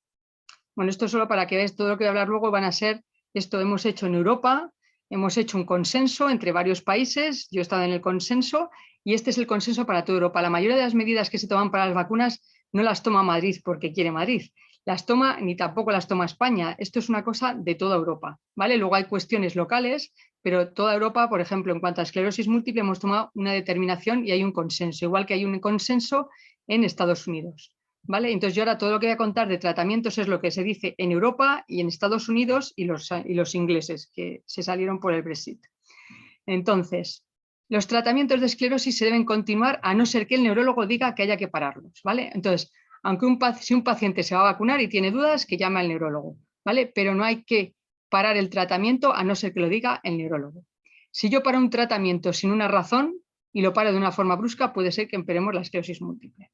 Bueno, esto solo para que veáis todo lo que voy a hablar luego van a ser, esto hemos hecho en Europa. Hemos hecho un consenso entre varios países, yo he estado en el consenso y este es el consenso para toda Europa. La mayoría de las medidas que se toman para las vacunas no las toma Madrid porque quiere Madrid, las toma ni tampoco las toma España. Esto es una cosa de toda Europa, ¿vale? Luego hay cuestiones locales, pero toda Europa, por ejemplo, en cuanto a esclerosis múltiple, hemos tomado una determinación y hay un consenso, igual que hay un consenso en Estados Unidos. ¿Vale? Entonces yo ahora todo lo que voy a contar de tratamientos es lo que se dice en Europa y en Estados Unidos y los ingleses que se salieron por el Brexit. Entonces, los tratamientos de esclerosis se deben continuar a no ser que el neurólogo diga que haya que pararlos, ¿vale? Entonces, si un paciente se va a vacunar y tiene dudas, que llame al neurólogo, ¿vale? Pero no hay que parar el tratamiento a no ser que lo diga el neurólogo. Si yo paro un tratamiento sin una razón y lo paro de una forma brusca, puede ser que empeoremos la esclerosis múltiple.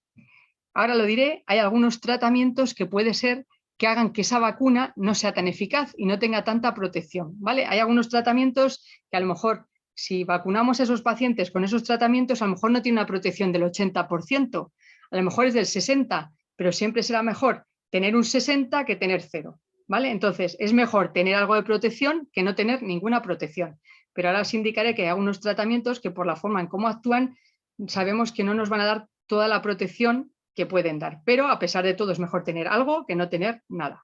Ahora lo diré, hay algunos tratamientos que puede ser que hagan que esa vacuna no sea tan eficaz y no tenga tanta protección, ¿vale? Hay algunos tratamientos que a lo mejor si vacunamos a esos pacientes con esos tratamientos a lo mejor no tiene una protección del 80%, a lo mejor es del 60%, pero siempre será mejor tener un 60% que tener 0, ¿vale? Entonces es mejor tener algo de protección que no tener ninguna protección. Pero ahora os indicaré que hay algunos tratamientos que por la forma en cómo actúan sabemos que no nos van a dar toda la protección que pueden dar, pero a pesar de todo es mejor tener algo que no tener nada.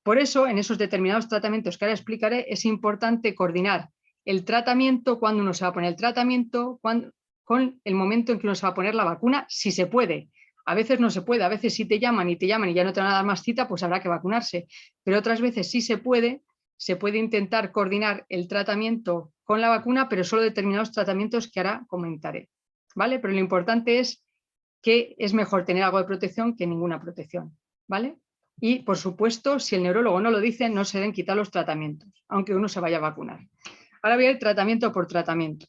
Por eso, en esos determinados tratamientos que ahora explicaré, es importante coordinar el tratamiento, cuando uno se va a poner el tratamiento, con el momento en que uno se va a poner la vacuna, si se puede. A veces no se puede, a veces si te llaman y ya no te van a dar más cita, pues habrá que vacunarse, pero otras veces sí se puede intentar coordinar el tratamiento con la vacuna, pero solo determinados tratamientos que ahora comentaré, ¿vale? Pero lo importante es que es mejor tener algo de protección que ninguna protección, ¿vale? Y, por supuesto, si el neurólogo no lo dice, no se deben quitar los tratamientos, aunque uno se vaya a vacunar. Ahora voy a ir tratamiento por tratamiento.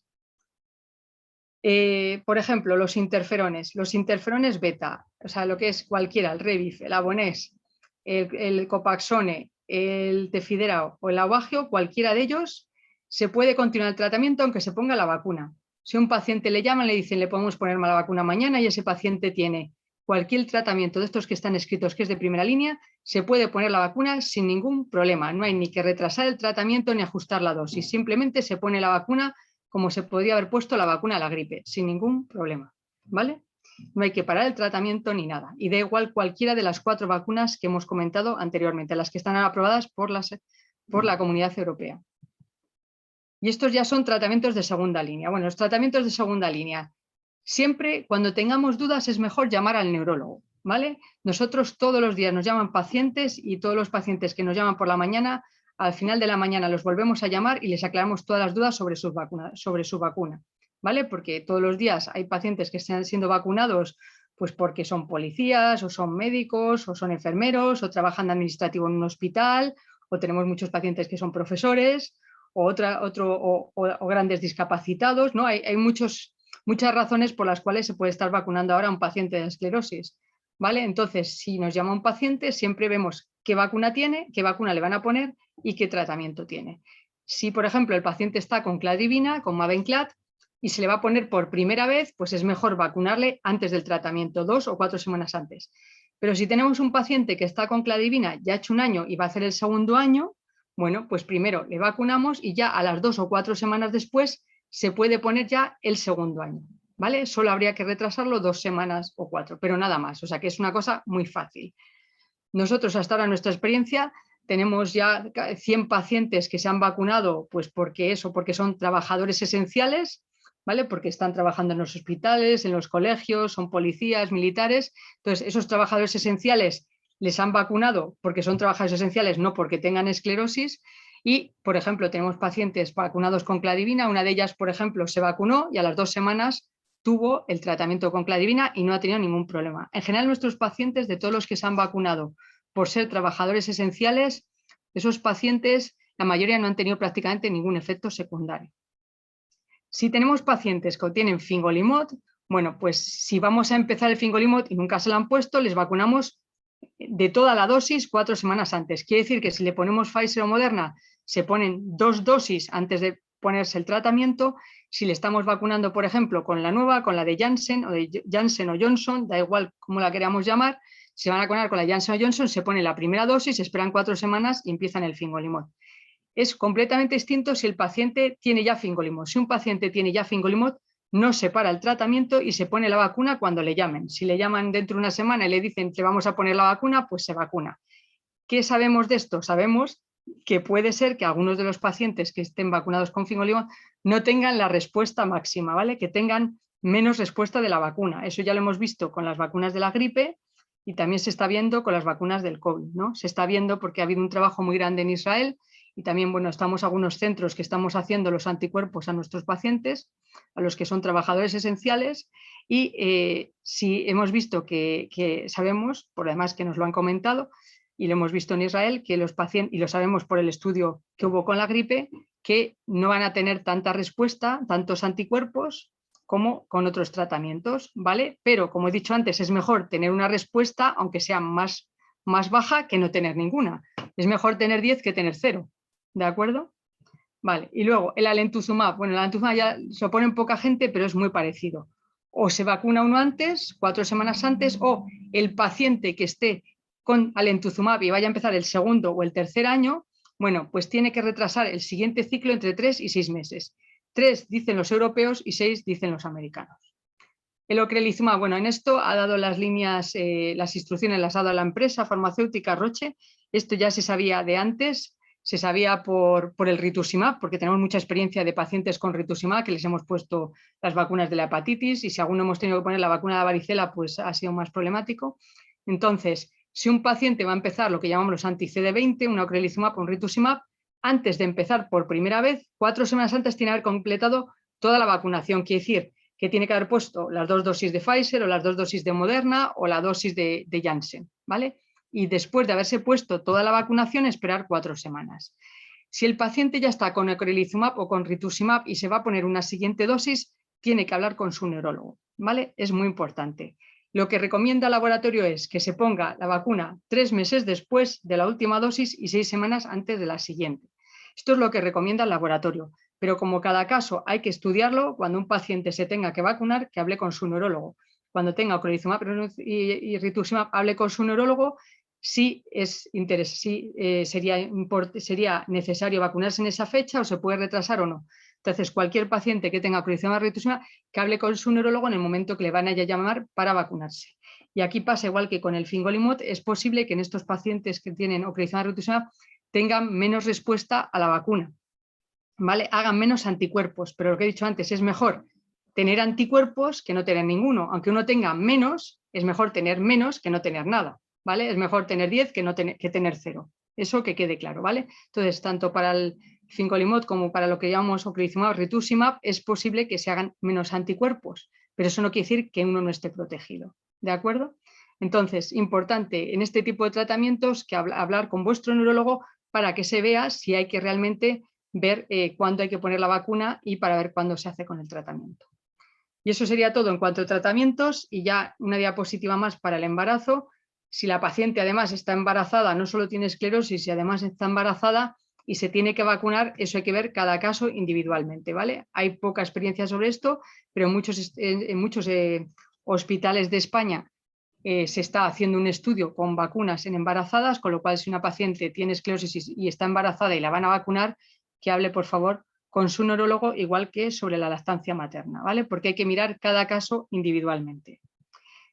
Por ejemplo, los interferones beta, o sea, lo que es cualquiera, el Rebif, el Abonés, el Copaxone, el Tefidera o el Aubagio, cualquiera de ellos, se puede continuar el tratamiento aunque se ponga la vacuna. Si a un paciente le llaman, le dicen, le podemos poner la vacuna mañana y ese paciente tiene cualquier tratamiento de estos que están escritos que es de primera línea, se puede poner la vacuna sin ningún problema. No hay ni que retrasar el tratamiento ni ajustar la dosis. Simplemente se pone la vacuna como se podría haber puesto la vacuna a la gripe, sin ningún problema, ¿vale? No hay que parar el tratamiento ni nada. Y da igual cualquiera de las 4 vacunas que hemos comentado anteriormente, las que están aprobadas por la Comunidad Europea. Y estos ya son tratamientos de segunda línea. Bueno, los tratamientos de segunda línea, siempre cuando tengamos dudas es mejor llamar al neurólogo, ¿vale? Nosotros todos los días nos llaman pacientes y todos los pacientes que nos llaman por la mañana, al final de la mañana los volvemos a llamar y les aclaramos todas las dudas sobre su vacuna, ¿vale? Porque todos los días hay pacientes que están siendo vacunados pues porque son policías o son médicos o son enfermeros o trabajan de administrativo en un hospital o tenemos muchos pacientes que son profesores o grandes discapacitados, ¿no? Hay muchas razones por las cuales se puede estar vacunando ahora a un paciente de esclerosis, ¿vale? Entonces, si nos llama un paciente, siempre vemos qué vacuna tiene, qué vacuna le van a poner y qué tratamiento tiene. Si, por ejemplo, el paciente está con Cladribina, con Mavenclad, y se le va a poner por primera vez, pues es mejor vacunarle antes del tratamiento, 2 o 4 semanas antes. Pero si tenemos un paciente que está con cladribina, ya ha hecho un año y va a hacer el segundo año, bueno, pues primero le vacunamos y ya a las 2 o 4 semanas después se puede poner ya el segundo año, ¿vale? Solo habría que retrasarlo 2 semanas o 4, pero nada más, o sea que es una cosa muy fácil. Nosotros hasta ahora en nuestra experiencia tenemos ya 100 pacientes que se han vacunado, pues porque son trabajadores esenciales, ¿vale? Porque están trabajando en los hospitales, en los colegios, son policías, militares. Entonces, esos trabajadores esenciales les han vacunado porque son trabajadores esenciales, no porque tengan esclerosis. Y, por ejemplo, tenemos pacientes vacunados con cladribina. Una de ellas, por ejemplo, se vacunó y a las 2 semanas tuvo el tratamiento con cladribina y no ha tenido ningún problema. En general, nuestros pacientes, de todos los que se han vacunado por ser trabajadores esenciales, esos pacientes, la mayoría no han tenido prácticamente ningún efecto secundario. Si tenemos pacientes que tienen fingolimod, bueno, pues si vamos a empezar el fingolimod y nunca se lo han puesto, les vacunamos de toda la dosis 4 semanas antes. Quiere decir que si le ponemos Pfizer o Moderna, se ponen 2 dosis antes de ponerse el tratamiento. Si le estamos vacunando, por ejemplo, con la nueva, con la de Janssen o Johnson, da igual cómo la queramos llamar, se van a vacunar con la Janssen o Johnson, se pone la primera dosis, esperan 4 semanas y empiezan el fingolimod. Es completamente distinto si el paciente tiene ya fingolimod. Si un paciente tiene ya fingolimod, no se para el tratamiento y se pone la vacuna cuando le llamen. Si le llaman dentro de una semana y le dicen que vamos a poner la vacuna, pues se vacuna. ¿Qué sabemos de esto? Sabemos que puede ser que algunos de los pacientes que estén vacunados con fingolimod no tengan la respuesta máxima, ¿vale? Que tengan menos respuesta de la vacuna. Eso ya lo hemos visto con las vacunas de la gripe y también se está viendo con las vacunas del COVID, ¿no? Se está viendo porque ha habido un trabajo muy grande en Israel y también, bueno, estamos algunos centros que estamos haciendo los anticuerpos a nuestros pacientes, a los que son trabajadores esenciales, y sí hemos visto que sabemos, por además que nos lo han comentado, y lo hemos visto en Israel, que los pacientes, y lo sabemos por el estudio que hubo con la gripe, que no van a tener tanta respuesta, tantos anticuerpos, como con otros tratamientos, ¿vale? Pero, como he dicho antes, es mejor tener una respuesta, aunque sea más baja, que no tener ninguna. Es mejor tener 10 que tener 0. ¿De acuerdo? Vale, y luego el Alemtuzumab. Bueno, el Alemtuzumab ya se opone en poca gente, pero es muy parecido. O se vacuna uno antes, 4 semanas antes, o el paciente que esté con Alemtuzumab y vaya a empezar el segundo o el tercer año, bueno, pues tiene que retrasar el siguiente ciclo entre 3 y 6 meses. 3 dicen los europeos y 6 dicen los americanos. El ocrelizumab, bueno, en esto ha dado las líneas, las instrucciones las ha dado la empresa farmacéutica Roche. Esto ya se sabía de antes. Se sabía por el rituximab, porque tenemos mucha experiencia de pacientes con rituximab que les hemos puesto las vacunas de la hepatitis y si alguno hemos tenido que poner la vacuna de la varicela, pues ha sido más problemático. Entonces, si un paciente va a empezar lo que llamamos los anti-CD20, un ocrelizumab o un rituximab, antes de empezar por primera vez, 4 semanas antes tiene que haber completado toda la vacunación. Quiere decir que tiene que haber puesto las 2 dosis de Pfizer o las 2 dosis de Moderna o la dosis de Janssen, ¿vale? Y después de haberse puesto toda la vacunación, esperar 4 semanas. Si el paciente ya está con ocrelizumab o con rituximab y se va a poner una siguiente dosis, tiene que hablar con su neurólogo, ¿vale? Es muy importante. Lo que recomienda el laboratorio es que se ponga la vacuna 3 meses después de la última dosis y 6 semanas antes de la siguiente. Esto es lo que recomienda el laboratorio, pero como cada caso hay que estudiarlo, cuando un paciente se tenga que vacunar, que hable con su neurólogo. Cuando tenga ocrelizumab y rituximab, hable con su neurólogo. Si sería necesario vacunarse en esa fecha o se puede retrasar o no. Entonces, cualquier paciente que tenga ocrelizumab o rituximab, que hable con su neurólogo en el momento que le van a llamar para vacunarse. Y aquí pasa igual que con el fingolimod, es posible que en estos pacientes que tienen ocrelizumab o rituximab tengan menos respuesta a la vacuna, ¿vale? Hagan menos anticuerpos, pero lo que he dicho antes, es mejor tener anticuerpos que no tener ninguno. Aunque uno tenga menos, es mejor tener menos que no tener nada. ¿Vale? Es mejor tener 10 que tener 0. Eso que quede claro, ¿vale? Entonces, tanto para el fingolimod como para lo que llamamos ocrelizumab o rituximab, es posible que se hagan menos anticuerpos, pero eso no quiere decir que uno no esté protegido, ¿de acuerdo? Entonces, importante en este tipo de tratamientos que hablar con vuestro neurólogo para que se vea si hay que realmente ver cuándo hay que poner la vacuna y para ver cuándo se hace con el tratamiento. Y eso sería todo en cuanto a tratamientos y ya una diapositiva más para el embarazo. Si la paciente además está embarazada, no solo tiene esclerosis y además está embarazada y se tiene que vacunar, eso hay que ver cada caso individualmente, ¿vale? Hay poca experiencia sobre esto, pero en muchos hospitales de España se está haciendo un estudio con vacunas en embarazadas, con lo cual si una paciente tiene esclerosis y está embarazada y la van a vacunar, que hable por favor con su neurólogo, igual que sobre la lactancia materna, ¿vale? Porque hay que mirar cada caso individualmente.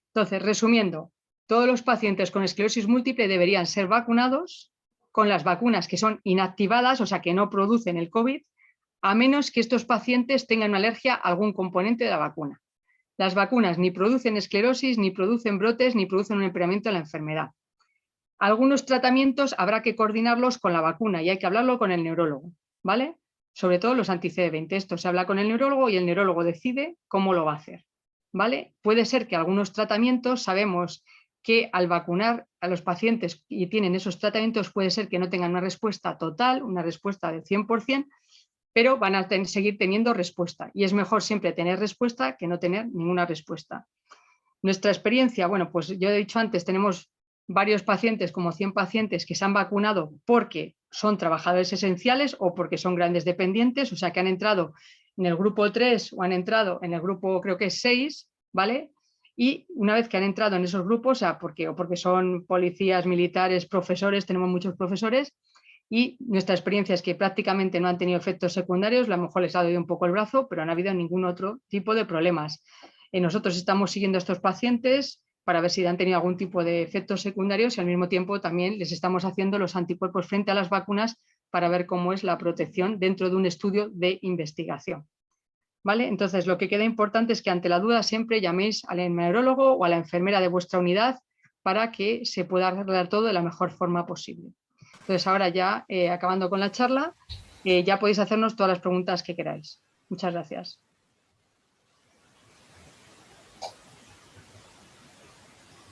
Entonces, resumiendo, todos los pacientes con esclerosis múltiple deberían ser vacunados con las vacunas que son inactivadas, o sea, que no producen el COVID, a menos que estos pacientes tengan una alergia a algún componente de la vacuna. Las vacunas ni producen esclerosis, ni producen brotes, ni producen un empeoramiento de la enfermedad. Algunos tratamientos habrá que coordinarlos con la vacuna y hay que hablarlo con el neurólogo, ¿vale? Sobre todo los anti-CD20. Esto se habla con el neurólogo y el neurólogo decide cómo lo va a hacer, ¿vale? Puede ser que algunos tratamientos, sabemos que al vacunar a los pacientes y tienen esos tratamientos, puede ser que no tengan una respuesta total, una respuesta del 100%, pero van a seguir teniendo respuesta. Y es mejor siempre tener respuesta que no tener ninguna respuesta. Nuestra experiencia, bueno, pues yo he dicho antes, tenemos varios pacientes, como 100 pacientes, que se han vacunado porque son trabajadores esenciales o porque son grandes dependientes, o sea, que han entrado en el grupo 3 o han entrado en el grupo, creo que es 6, ¿vale? Y una vez que han entrado en esos grupos, o porque son policías, militares, profesores, tenemos muchos profesores, y nuestra experiencia es que prácticamente no han tenido efectos secundarios, a lo mejor les ha dolido un poco el brazo, pero no ha habido ningún otro tipo de problemas. Nosotros estamos siguiendo a estos pacientes para ver si han tenido algún tipo de efectos secundarios y al mismo tiempo también les estamos haciendo los anticuerpos frente a las vacunas para ver cómo es la protección dentro de un estudio de investigación. ¿Vale? Entonces, lo que queda importante es que ante la duda siempre llaméis al neurólogo o a la enfermera de vuestra unidad para que se pueda arreglar todo de la mejor forma posible. Entonces, ahora ya, acabando con la charla, ya podéis hacernos todas las preguntas que queráis. Muchas gracias.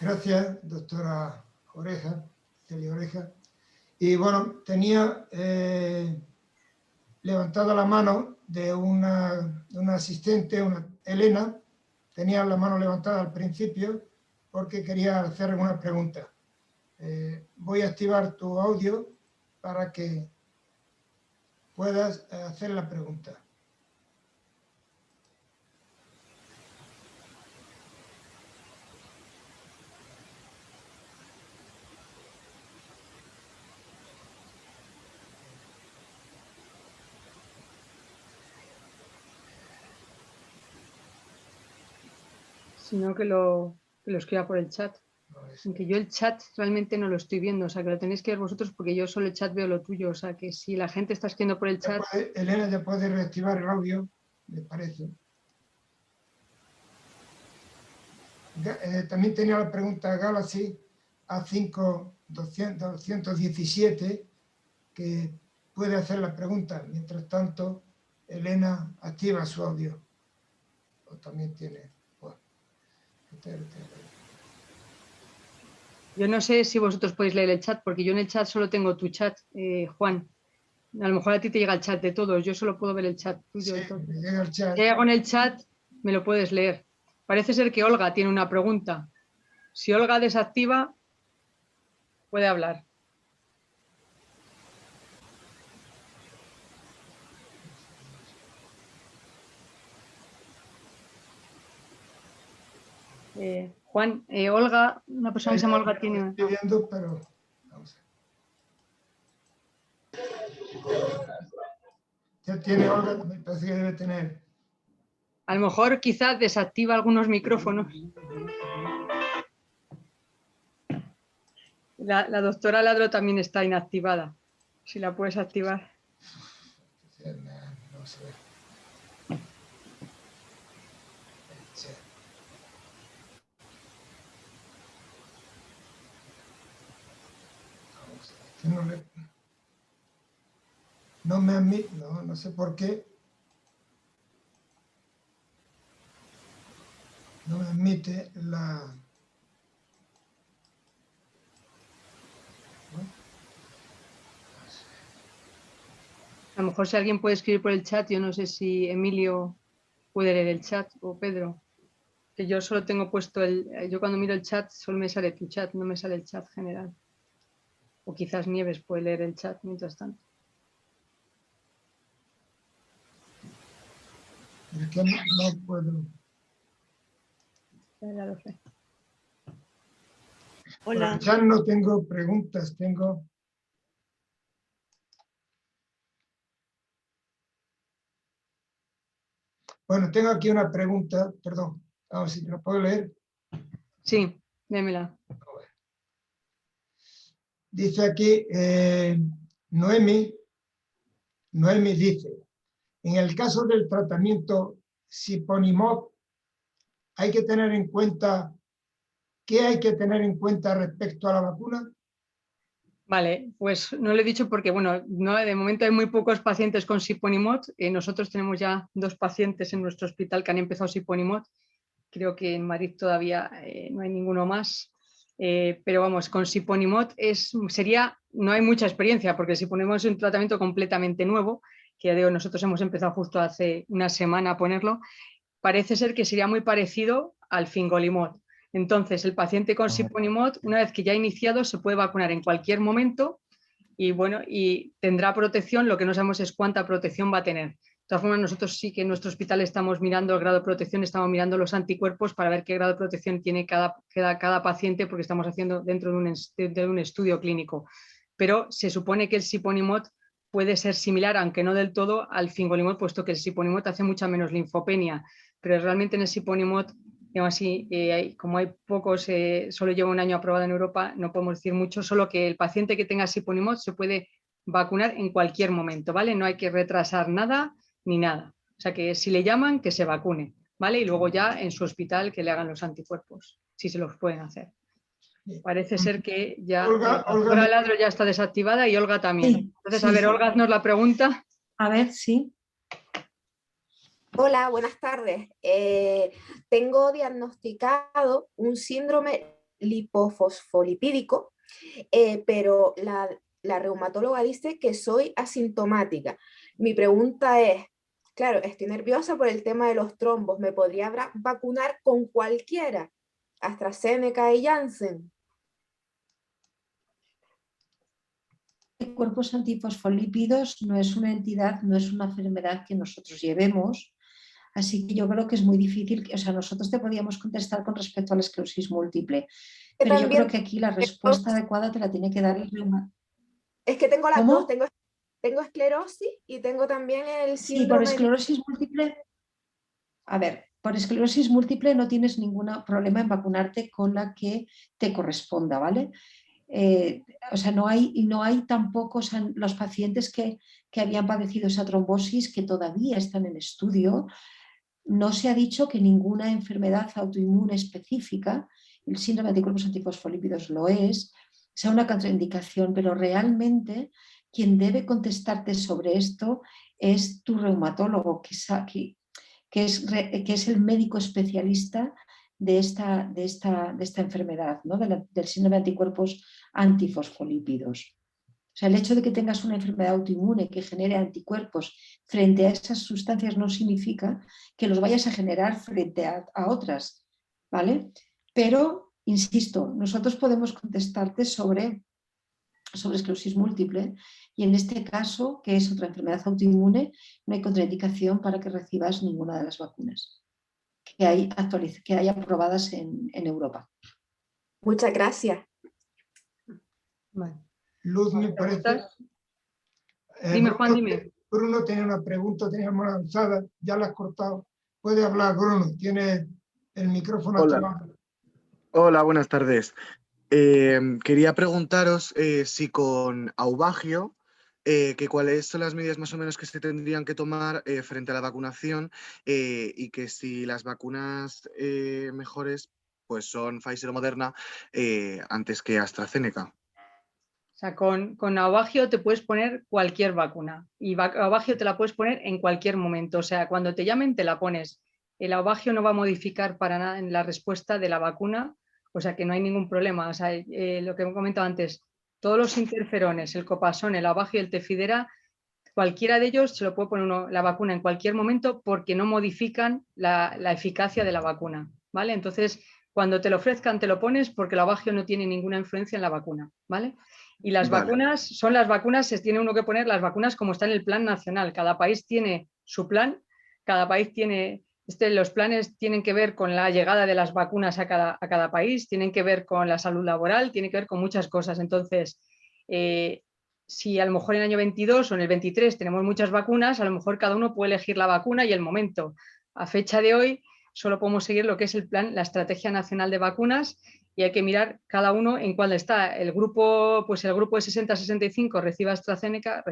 Gracias, doctora Oreja, Celia Oreja. Y bueno, tenía levantada la mano de una asistente, Elena, tenía la mano levantada al principio porque quería hacer una pregunta. Voy a activar tu audio para que puedas hacer la pregunta. Sino que lo escriba por el chat. Aunque yo el chat realmente no lo estoy viendo, o sea que lo tenéis que ver vosotros porque yo solo el chat veo lo tuyo, o sea que si la gente está escribiendo por el chat... Elena ya puede reactivar el audio, me parece. También tenía la pregunta Galaxy A5 217 que puede hacer la pregunta. Mientras tanto, Elena activa su audio. O también tiene... Bueno, yo no sé si vosotros podéis leer el chat, porque yo en el chat solo tengo tu chat, Juan. A lo mejor a ti te llega el chat de todos, yo solo puedo ver el chat tuyo. Sí, entonces. me llega el chat. Si hay algo en el chat, me lo puedes leer. Parece ser que Olga tiene una pregunta. Si Olga desactiva, puede hablar. Juan, Olga, una persona que se llama Olga tiene... Estoy viendo, pero... Vamos a ver. Ya tiene Olga, me parece que debe tener... A lo mejor quizás desactiva algunos micrófonos. La doctora Ladro también está inactivada. Si la puedes activar. Vamos a ver. No me admite, no sé por qué. No me admite la... A lo mejor si alguien puede escribir por el chat, yo no sé si Emilio puede leer el chat o Pedro. Que yo solo tengo puesto yo cuando miro el chat solo me sale tu chat, no me sale el chat general. O quizás Nieves puede leer el chat mientras tanto. Es que no puedo. Ya lo sé. Por el chat no tengo preguntas, tengo... Bueno, tengo aquí una pregunta, perdón, a ver si te la puedo leer. Sí, démela. Dice aquí, Noemi dice, en el caso del tratamiento Siponimod, hay que tener en cuenta, ¿qué hay que tener en cuenta respecto a la vacuna? Vale, pues no lo he dicho porque, bueno, no, de momento hay muy pocos pacientes con Siponimod. Nosotros tenemos ya 2 pacientes en nuestro hospital que han empezado Siponimod. Creo que en Madrid todavía no hay ninguno más. Pero vamos, con Siponimod no hay mucha experiencia porque Siponimod es un tratamiento completamente nuevo, que ya digo, nosotros hemos empezado justo hace una semana a ponerlo. Parece ser que sería muy parecido al Fingolimod. Entonces, el paciente con Siponimod, una vez que ya ha iniciado, se puede vacunar en cualquier momento y, bueno, y tendrá protección. Lo que no sabemos es cuánta protección va a tener. De todas formas, nosotros sí que en nuestro hospital estamos mirando el grado de protección, estamos mirando los anticuerpos para ver qué grado de protección tiene cada paciente, porque estamos haciendo dentro de un estudio clínico. Pero se supone que el Siponimod puede ser similar, aunque no del todo, al Fingolimod, puesto que el Siponimod hace mucha menos linfopenia. Pero realmente en el Siponimod, así, como hay pocos, solo lleva un año aprobado en Europa, no podemos decir mucho, solo que el paciente que tenga Siponimod se puede vacunar en cualquier momento, ¿vale? No hay que retrasar nada ni nada. O sea que si le llaman, que se vacune, ¿vale? Y luego ya en su hospital que le hagan los anticuerpos, si se los pueden hacer. Parece ser que ya Olga Ladro ya está desactivada y Olga también. Sí, Entonces, sí, a ver, sí. Olga, haznos la pregunta. A ver, sí. Hola, buenas tardes. Tengo diagnosticado un síndrome lipofosfolipídico, pero la reumatóloga dice que soy asintomática. Mi pregunta es, claro, estoy nerviosa por el tema de los trombos. ¿Me podría vacunar con cualquiera? AstraZeneca y Janssen. Cuerpos antifosfolípidos no es una entidad, no es una enfermedad que nosotros llevemos, así que yo creo que es muy difícil, o sea, nosotros te podíamos contestar con respecto a la esclerosis múltiple, pero yo creo que aquí la respuesta adecuada te la tiene que dar el reumatólogo. Es que tengo las ¿Cómo? dos, tengo esclerosis y tengo también el Sí, por síndrome esclerosis múltiple, a ver, por esclerosis múltiple no tienes ningún problema en vacunarte con la que te corresponda, ¿vale? O sea, no hay tampoco, o sea, los pacientes que habían padecido esa trombosis, que todavía están en estudio, no se ha dicho que ninguna enfermedad autoinmune específica, el síndrome de anticuerpos antifosfolípidos lo es, sea una contraindicación, pero realmente quien debe contestarte sobre esto es tu reumatólogo, que es el médico especialista de esta enfermedad, ¿no? Del síndrome de anticuerpos antifosfolípidos. O sea, el hecho de que tengas una enfermedad autoinmune que genere anticuerpos frente a esas sustancias no significa que los vayas a generar frente a otras, ¿vale? Pero, insisto, nosotros podemos contestarte sobre esclerosis múltiple y en este caso, que es otra enfermedad autoinmune, no hay contraindicación para que recibas ninguna de las vacunas que hay aprobadas en Europa. Muchas gracias. Vale. Luz, me parece. Dime, Juan, dime. Bruno tenía una pregunta, teníamos avanzada, ya la has cortado. Puede hablar, Bruno, tiene el micrófono activado. Hola, buenas tardes. Quería preguntaros si con Aubagio, que cuáles son las medidas más o menos que se tendrían que tomar frente a la vacunación y que si las vacunas mejores pues son Pfizer o Moderna antes que AstraZeneca. O sea, con Aubagio te puedes poner cualquier vacuna y Aubagio te la puedes poner en cualquier momento. O sea, cuando te llamen te la pones. El Aubagio no va a modificar para nada en la respuesta de la vacuna, o sea que no hay ningún problema. O sea, lo que he comentado antes, todos los interferones, el Copasón, el Aubagio y el Tefidera, cualquiera de ellos se lo puede poner la vacuna en cualquier momento porque no modifican la eficacia de la vacuna, ¿vale? Entonces, cuando te lo ofrezcan, te lo pones porque el Aubagio no tiene ninguna influencia en la vacuna, ¿vale? Y las vacunas son las vacunas, se tiene uno que poner las vacunas como está en el plan nacional. Cada país tiene su plan, cada país tiene Los planes tienen que ver con la llegada de las vacunas a cada país, tienen que ver con la salud laboral, tienen que ver con muchas cosas. Entonces, si a lo mejor en el año 22 o en el 23 tenemos muchas vacunas, a lo mejor cada uno puede elegir la vacuna y el momento. A fecha de hoy solo podemos seguir lo que es el plan, la Estrategia Nacional de Vacunas, y hay que mirar cada uno en cuál está. El grupo, pues el grupo de 60-65 recibe AstraZeneca,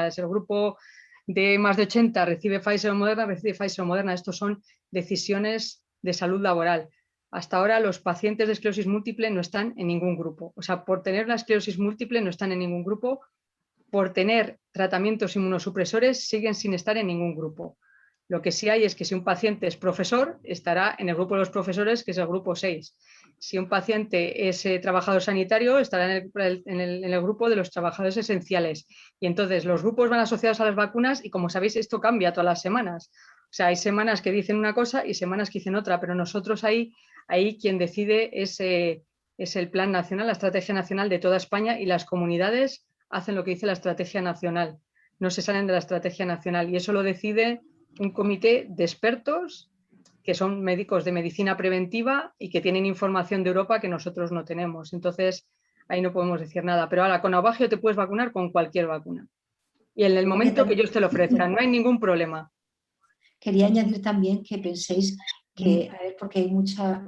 es el grupo de más de 80 recibe Pfizer o Moderna, Estos son decisiones de salud laboral. Hasta ahora los pacientes de esclerosis múltiple no están en ningún grupo. O sea, por tener la esclerosis múltiple no están en ningún grupo, por tener tratamientos inmunosupresores siguen sin estar en ningún grupo. Lo que sí hay es que si un paciente es profesor, estará en el grupo de los profesores, que es el grupo 6. Si un paciente es trabajador sanitario, estará en el grupo de los trabajadores esenciales. Y entonces los grupos van asociados a las vacunas y, como sabéis, esto cambia todas las semanas. O sea, hay semanas que dicen una cosa y semanas que dicen otra, pero nosotros ahí quien decide es el Plan Nacional, la Estrategia Nacional de toda España, y las comunidades hacen lo que dice la Estrategia Nacional. No se salen de la Estrategia Nacional y eso lo decide un comité de expertos que son médicos de medicina preventiva y que tienen información de Europa que nosotros no tenemos. Entonces, ahí no podemos decir nada. Pero ahora, con Aubagio te puedes vacunar con cualquier vacuna. Y en el momento que ellos te lo ofrezcan, no hay ningún problema. Quería añadir también que penséis que, a ver, porque hay mucha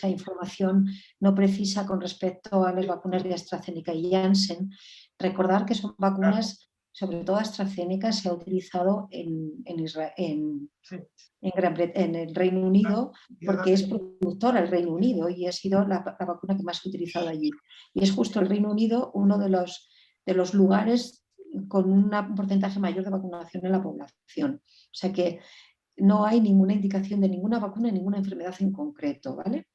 información no precisa con respecto a las vacunas de AstraZeneca y Janssen. Recordar que son vacunas, sobre todo AstraZeneca, se ha utilizado en el Reino Unido, porque es productora el Reino Unido y ha sido la vacuna que más se ha utilizado allí. Y es justo el Reino Unido uno de los lugares con un porcentaje mayor de vacunación en la población. O sea que no hay ninguna indicación de ninguna vacuna, ninguna enfermedad en concreto, ¿vale?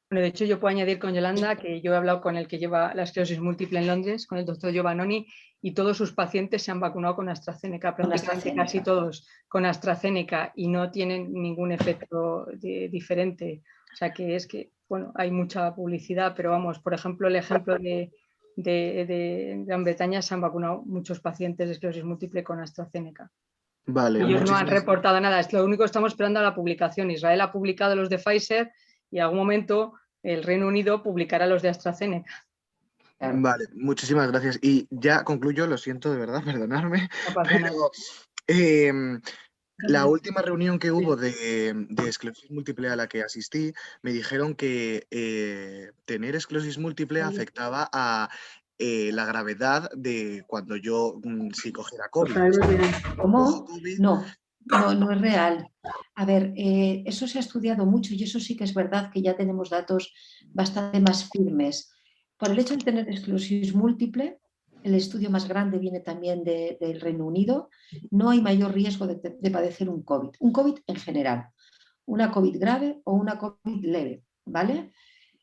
Bueno, de hecho, yo puedo añadir con Yolanda que yo he hablado con el que lleva la esclerosis múltiple en Londres, con el doctor Giovannoni, y todos sus pacientes se han vacunado con AstraZeneca, prácticamente casi todos con AstraZeneca, y no tienen ningún efecto diferente. O sea que es que, bueno, hay mucha publicidad, pero vamos, por ejemplo, el ejemplo de Gran Bretaña, se han vacunado muchos pacientes de esclerosis múltiple con AstraZeneca. Vale, ellos no han reportado nada, es lo único que estamos esperando a la publicación. Israel ha publicado los de Pfizer y en algún momento el Reino Unido publicará los de AstraZeneca. Vale, muchísimas gracias. Y ya concluyo, lo siento de verdad, perdonadme, No pasa pero la última reunión que hubo de esclerosis múltiple a la que asistí, me dijeron que tener esclerosis múltiple afectaba a la gravedad de cuando yo si cogiera COVID. ¿Cómo? No es real. A ver, eso se ha estudiado mucho y eso sí que es verdad que ya tenemos datos bastante más firmes. Por el hecho de tener esclerosis múltiple, el estudio más grande viene también del Reino Unido, no hay mayor riesgo de padecer un COVID en general, una COVID grave o una COVID leve, ¿vale?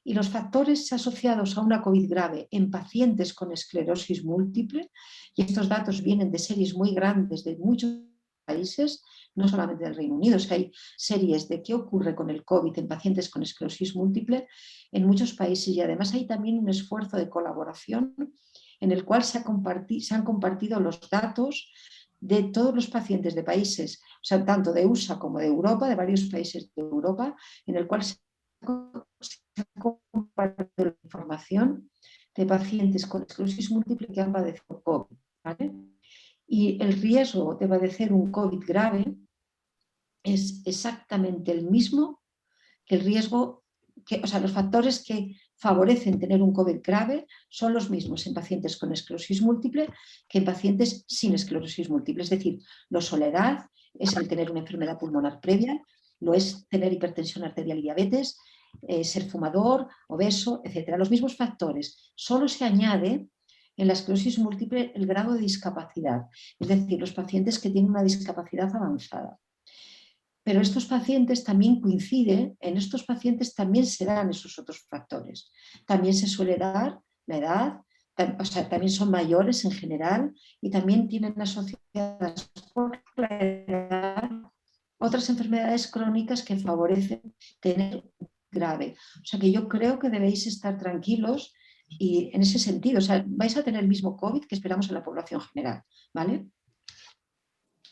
Y los factores asociados a una COVID grave en pacientes con esclerosis múltiple, y estos datos vienen de series muy grandes de muchos países, no solamente del Reino Unido, hay series de qué ocurre con el COVID en pacientes con esclerosis múltiple en muchos países, y además hay también un esfuerzo de colaboración en el cual se han compartido los datos de todos los pacientes de países, o sea, tanto de USA como de Europa, de varios países de Europa, en el cual se ha compartido la información de pacientes con esclerosis múltiple que han padecido COVID, ¿vale? Y el riesgo de padecer un COVID grave es exactamente el mismo que el riesgo, o sea, los factores que favorecen tener un COVID grave son los mismos en pacientes con esclerosis múltiple que en pacientes sin esclerosis múltiple. Es decir, la soledad es el tener una enfermedad pulmonar previa, lo es tener hipertensión arterial y diabetes, ser fumador, obeso, etc. Los mismos factores. Solo se añade en la esclerosis múltiple el grado de discapacidad, es decir, los pacientes que tienen una discapacidad avanzada. Pero estos pacientes también coinciden, en estos pacientes también se dan esos otros factores. También se suele dar la edad, o sea, también son mayores en general y también tienen asociadas por la edad otras enfermedades crónicas que favorecen tener grave. O sea que yo creo que debéis estar tranquilos y en ese sentido, o sea, vais a tener el mismo COVID que esperamos en la población general, ¿vale?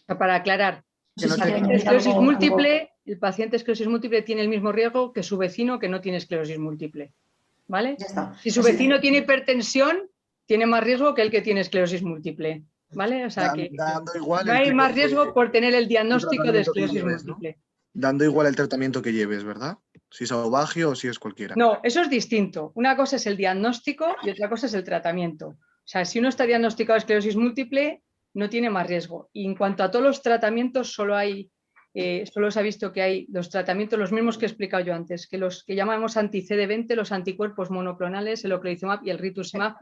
Para aclarar, que no si te- quiere añadir Esclerosis algo- múltiple, el paciente esclerosis múltiple tiene el mismo riesgo que su vecino que no tiene esclerosis múltiple. ¿Vale? Ya está. Si su Así- vecino tiene hipertensión, tiene más riesgo que el que tiene esclerosis múltiple. ¿Vale? O sea que Dando igual no el hay tipo más de riesgo por tener el diagnóstico de tratamiento que esclerosis lleves, ¿no? múltiple. Dando igual el tratamiento que lleves, ¿verdad? Si es aubagio o si es cualquiera. No, eso es distinto. Una cosa es el diagnóstico y otra cosa es el tratamiento. O sea, si uno está diagnosticado de esclerosis múltiple, no tiene más riesgo. Y en cuanto a todos los tratamientos, solo se ha visto que hay los tratamientos, los mismos que he explicado yo antes, que los que llamamos anti-CD20, los anticuerpos monoclonales, el ocrelizumab y el rituximab,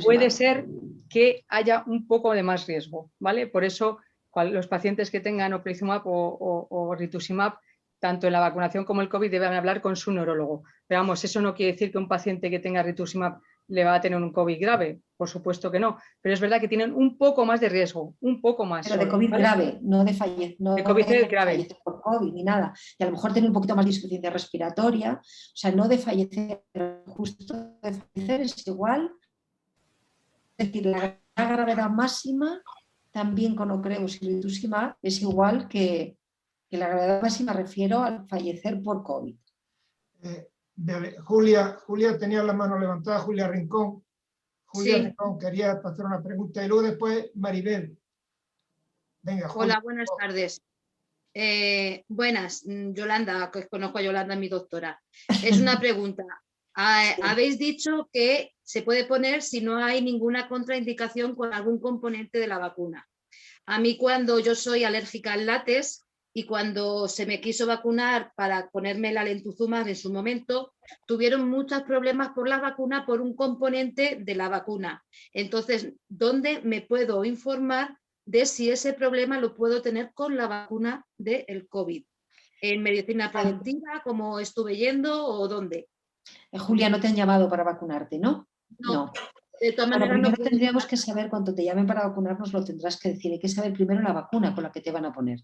puede ser que haya un poco de más riesgo, ¿vale? Por eso los pacientes que tengan ocrelizumab o rituximab, tanto en la vacunación como el COVID, deben hablar con su neurólogo. Pero vamos, eso no quiere decir que un paciente que tenga rituximab le va a tener un COVID grave, por supuesto que no, pero es verdad que tienen un poco más de riesgo, un poco más. Pero de solo, COVID ¿vale? grave, no de fallecer, no De COVID de grave. fallecer por COVID ni nada. Y a lo mejor tener un poquito más de insuficiencia respiratoria, o sea, no de fallecer, pero justo de fallecer es igual. Es decir, la gravedad máxima, también con ocrevus y rituximab, es igual que la gravedad máxima, refiero al fallecer por COVID. Julia tenía la mano levantada, Julia Rincón. Julia Sí. Rincón quería hacer una pregunta y luego después Maribel. Venga, Julia. Hola, buenas tardes. Buenas, Yolanda, que conozco a Yolanda, mi doctora. Es una pregunta. Habéis dicho que se puede poner si no hay ninguna contraindicación con algún componente de la vacuna. A mí, cuando yo soy alérgica al látex y cuando se me quiso vacunar para ponerme la lentuzumab en su momento, tuvieron muchos problemas por la vacuna por un componente de la vacuna. Entonces, ¿dónde me puedo informar de si ese problema lo puedo tener con la vacuna del COVID? ¿En medicina preventiva, como estuve yendo, o dónde? Julia, no te han llamado para vacunarte, ¿no? No. De todas Bueno, maneras, primero no. tendríamos que saber, cuando te llamen para vacunarnos, lo tendrás que decir. Hay que saber primero la vacuna con la que te van a poner.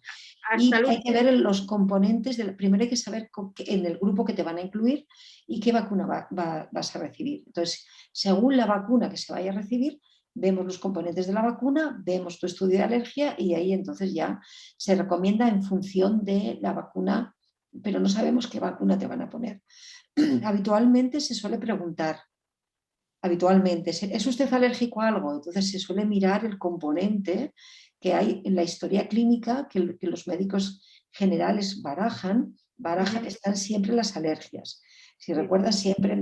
Y hay que ver los componentes. Primero hay que saber en el grupo que te van a incluir y qué vacuna vas a recibir. Entonces, según la vacuna que se vaya a recibir, vemos los componentes de la vacuna, vemos tu estudio de alergia y ahí entonces ya se recomienda en función de la vacuna, pero no sabemos qué vacuna te van a poner. Habitualmente se suele preguntar, ¿es usted alérgico a algo? Entonces se suele mirar el componente que hay en la historia clínica que los médicos generales barajan, están siempre las alergias. Si recuerdas, siempre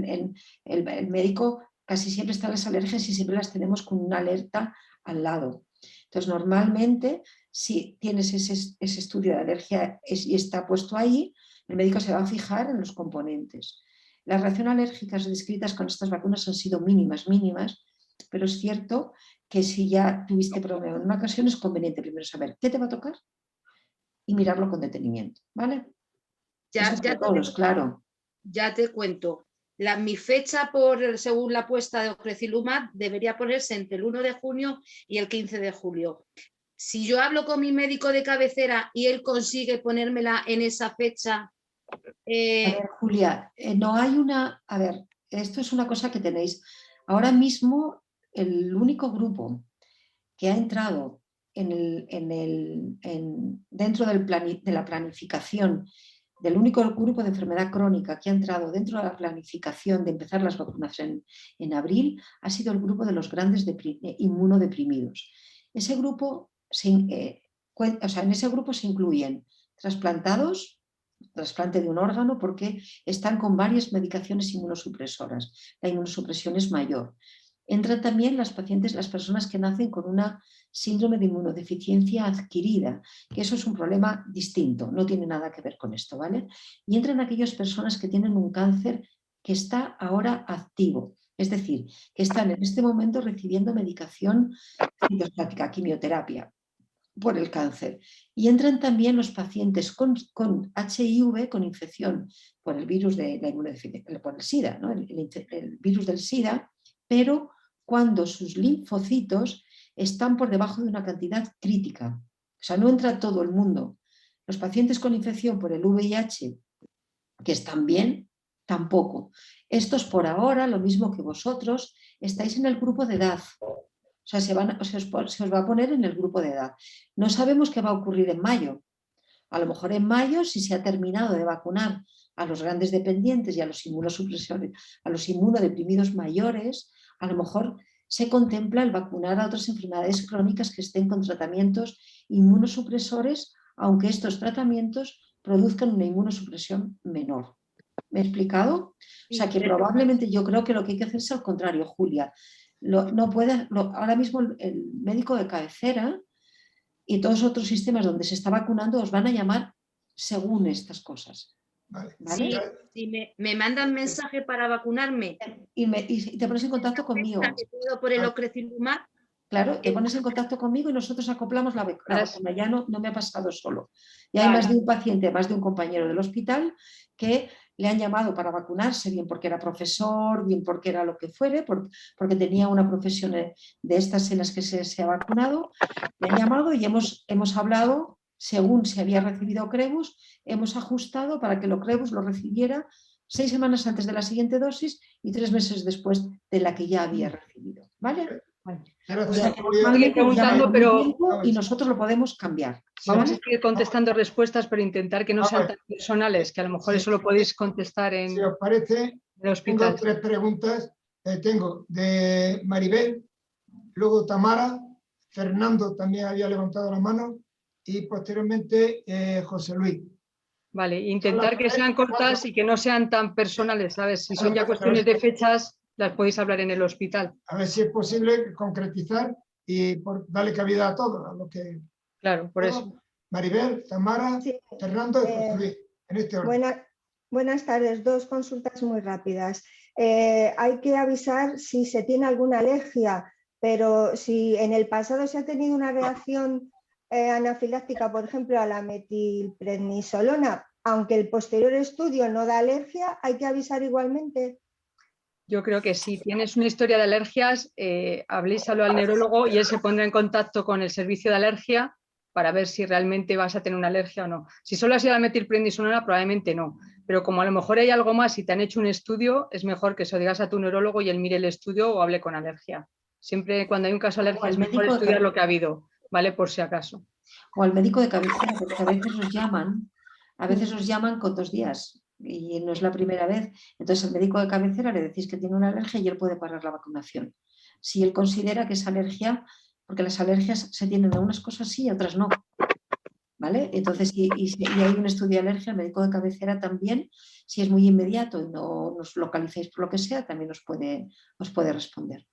el médico casi siempre están las alergias y siempre las tenemos con una alerta al lado. Entonces, normalmente, si tienes ese estudio de alergia y está puesto ahí, el médico se va a fijar en los componentes. Las reacciones alérgicas descritas con estas vacunas han sido mínimas, pero es cierto que si ya tuviste problema en una ocasión, es conveniente primero saber qué te va a tocar y mirarlo con detenimiento, ¿vale? Claro. Ya te cuento. Mi fecha, según la puesta de ocrelizumab, debería ponerse entre el 1 de junio y el 15 de julio. Si yo hablo con mi médico de cabecera y él consigue ponérmela en esa fecha... A ver, Julia, no hay una... A ver, esto es una cosa que tenéis. Ahora mismo, el único grupo que ha entrado dentro de la planificación, del único grupo de enfermedad crónica que ha entrado dentro de la planificación de empezar las vacunas en abril, ha sido el grupo de los grandes inmunodeprimidos. Ese grupo, en ese grupo se incluyen trasplante de un órgano, porque están con varias medicaciones inmunosupresoras. La inmunosupresión es mayor. Entran también las personas que nacen con una síndrome de inmunodeficiencia adquirida, que eso es un problema distinto, no tiene nada que ver con esto, ¿vale? Y entran aquellas personas que tienen un cáncer que está ahora activo, es decir, que están en este momento recibiendo medicación citostática, quimioterapia por el cáncer. Y entran también los pacientes con HIV, con infección por el virus de la inmunodeficiencia, por el SIDA, ¿no? el virus del SIDA, pero cuando sus linfocitos están por debajo de una cantidad crítica. O sea, no entra todo el mundo. Los pacientes con infección por el VIH, que están bien, tampoco. Estos por ahora, lo mismo que vosotros, estáis en el grupo de edad. O sea, se os va a poner en el grupo de edad. No sabemos qué va a ocurrir en mayo, A lo mejor en mayo, si se ha terminado de vacunar a los grandes dependientes y a los inmunosupresores, a los inmunodeprimidos mayores, a lo mejor se contempla el vacunar a otras enfermedades crónicas que estén con tratamientos inmunosupresores, aunque estos tratamientos produzcan una inmunosupresión menor. ¿Me he explicado? O sea que probablemente yo creo que lo que hay que hacer es al contrario, Julia. Ahora mismo el médico de cabecera y todos los otros sistemas donde se está vacunando os van a llamar según estas cosas. Vale. Si me mandan mensaje para vacunarme Y te pones en contacto conmigo. por el ocrelizumab. Claro, te pones en contacto conmigo y nosotros acoplamos la vacuna. Ya no me ha pasado solo. Ya hay más de un paciente, más de un compañero del hospital que le han llamado para vacunarse, bien porque era profesor, bien porque era lo que fuere, porque tenía una profesión de estas en las que se ha vacunado. Le han llamado y hemos hablado, según se había recibido Ocrevus, hemos ajustado para que el Ocrevus lo recibiera 6 semanas antes de la siguiente dosis y 3 meses después de la que ya había recibido. ¿Vale? O sea, que normalmente preguntando, pero y nosotros lo podemos cambiar. Vamos a seguir contestando respuestas, pero intentar que no sean tan personales, que a lo mejor eso lo podéis contestar en si os parece, el hospital. tengo 3 preguntas. Tengo de Maribel, luego Tamara, Fernando también había levantado la mano y posteriormente José Luis. Vale, intentar que sean cortas y que no sean tan personales, ¿sabes? Si son ya cuestiones de fechas, las podéis hablar en el hospital. A ver si es posible concretizar y darle cabida a todo, a lo que... Claro, por eso. Maribel, Tamara, sí. Fernando y José Luis, en este orden. Buenas tardes, 2 consultas muy rápidas. Hay que avisar si se tiene alguna alergia, pero si en el pasado se ha tenido una reacción anafiláctica, por ejemplo, a la metilprednisolona, aunque el posterior estudio no da alergia, ¿hay que avisar igualmente? Yo creo que si tienes una historia de alergias, hablísalo al neurólogo y él se pondrá en contacto con el servicio de alergia para ver si realmente vas a tener una alergia o no. Si solo ha sido la metilprednisolona, probablemente no. Pero como a lo mejor hay algo más y te han hecho un estudio, es mejor que se lo digas a tu neurólogo y él mire el estudio o hable con alergia. Siempre cuando hay un caso de alergia es mejor estudiar lo que ha habido, ¿vale? Por si acaso. O al médico de cabecera, porque a veces os llaman con 2 días. Y no es la primera vez, entonces al médico de cabecera le decís que tiene una alergia y él puede parar la vacunación. Si él considera que es alergia, porque las alergias se tienen a unas cosas sí y a otras no. ¿Vale? Entonces, y hay un estudio de alergia, el médico de cabecera también, si es muy inmediato y no nos localizáis por lo que sea, también os puede responder.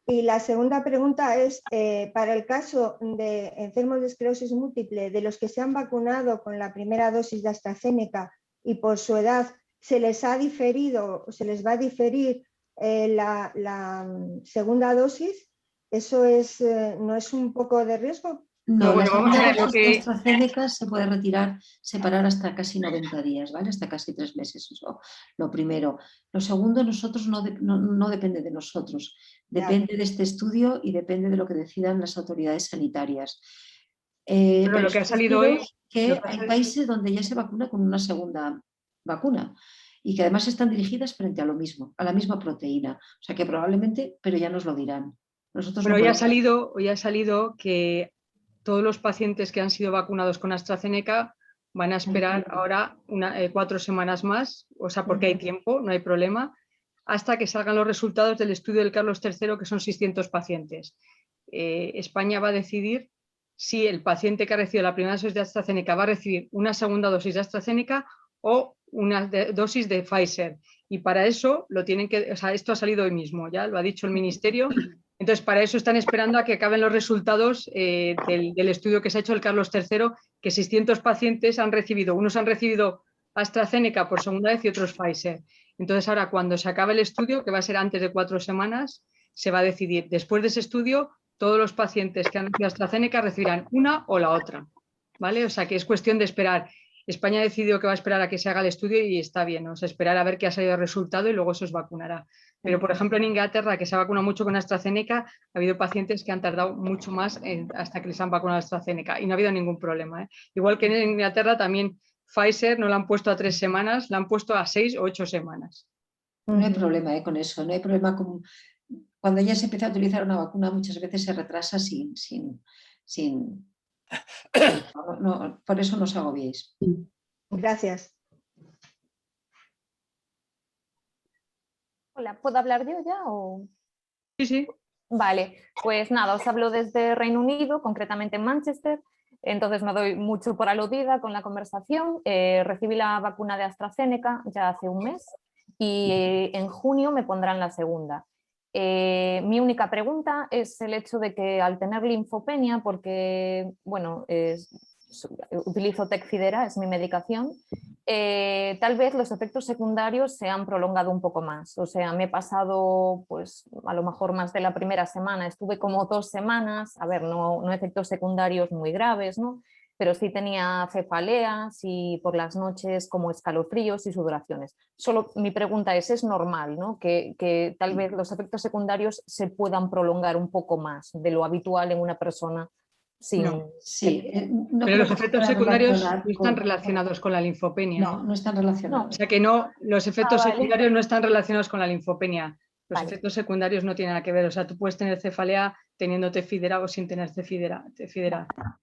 Y la segunda pregunta es, para el caso de enfermos de esclerosis múltiple, de los que se han vacunado con la primera dosis de AstraZeneca, y por su edad se les ha diferido, se les va a diferir la segunda dosis, ¿eso no es un poco de riesgo? No, la segunda dosis de AstraZeneca se puede separar hasta casi 90 días, ¿vale? Hasta casi 3 meses, eso, lo primero. Lo segundo, nosotros no depende de nosotros, depende de este estudio y depende de lo que decidan las autoridades sanitarias. Pero lo que ha salido hoy... que hay países donde ya se vacuna con una segunda vacuna y que además están dirigidas frente a lo mismo, a la misma proteína. O sea que probablemente, pero ya nos lo dirán. Nosotros pero hoy ha salido que todos los pacientes que han sido vacunados con AstraZeneca van a esperar ahora 4 semanas más, o sea, porque hay tiempo, no hay problema, hasta que salgan los resultados del estudio del Carlos III, que son 600 pacientes. España va a decidir si el paciente que ha recibido la primera dosis de AstraZeneca va a recibir una segunda dosis de AstraZeneca o una dosis de Pfizer. Y para eso esto ha salido hoy mismo, ya lo ha dicho el Ministerio. Entonces, para eso están esperando a que acaben los resultados del estudio que se ha hecho el Carlos III, que 600 pacientes han recibido. Unos han recibido AstraZeneca por segunda vez y otros Pfizer. Entonces, ahora cuando se acabe el estudio, que va a ser antes de 4 semanas, se va a decidir. Después de ese estudio, todos los pacientes que han recibido AstraZeneca recibirán una o la otra, ¿vale? O sea que es cuestión de esperar. España ha decidido que va a esperar a que se haga el estudio y está bien, ¿no? O sea, esperar a ver qué ha salido el resultado y luego se os vacunará. Pero, por ejemplo, en Inglaterra, que se ha vacunado mucho con AstraZeneca, ha habido pacientes que han tardado mucho más hasta que les han vacunado AstraZeneca y no ha habido ningún problema, ¿eh? Igual que en Inglaterra también Pfizer no la han puesto a 3 semanas, la han puesto a 6 o 8 semanas. No hay problema con eso, no hay problema con... Cuando ya se empieza a utilizar una vacuna muchas veces se retrasa sin No, por eso no os agobiéis. Gracias. Hola, ¿puedo hablar yo ya? O... Sí, sí. Vale, pues nada, os hablo desde Reino Unido, concretamente en Manchester. Entonces me doy mucho por aludida con la conversación. Recibí la vacuna de AstraZeneca ya hace un mes y en junio me pondrán la segunda. Mi única pregunta es el hecho de que al tener linfopenia, porque bueno, utilizo Tecfidera, es mi medicación, tal vez los efectos secundarios se han prolongado un poco más. O sea, me he pasado pues a lo mejor más de la primera semana, estuve como 2 semanas, a ver, no efectos secundarios muy graves, ¿no? Pero sí tenía cefaleas y por las noches como escalofríos y sudoraciones. Solo mi pregunta es normal, ¿no? Que tal vez los efectos secundarios se puedan prolongar un poco más de lo habitual en una persona sin... No, sí, no pero creo los que efectos se pueda secundarios relacionar no están con- relacionados con la linfopenia. No, no están relacionados. O sea que no, los efectos vale. secundarios no están relacionados con la linfopenia. Los Vale. efectos secundarios no tienen nada que ver. O sea, tú puedes tener cefalea teniendo Tefidera o sin tener Tefidera.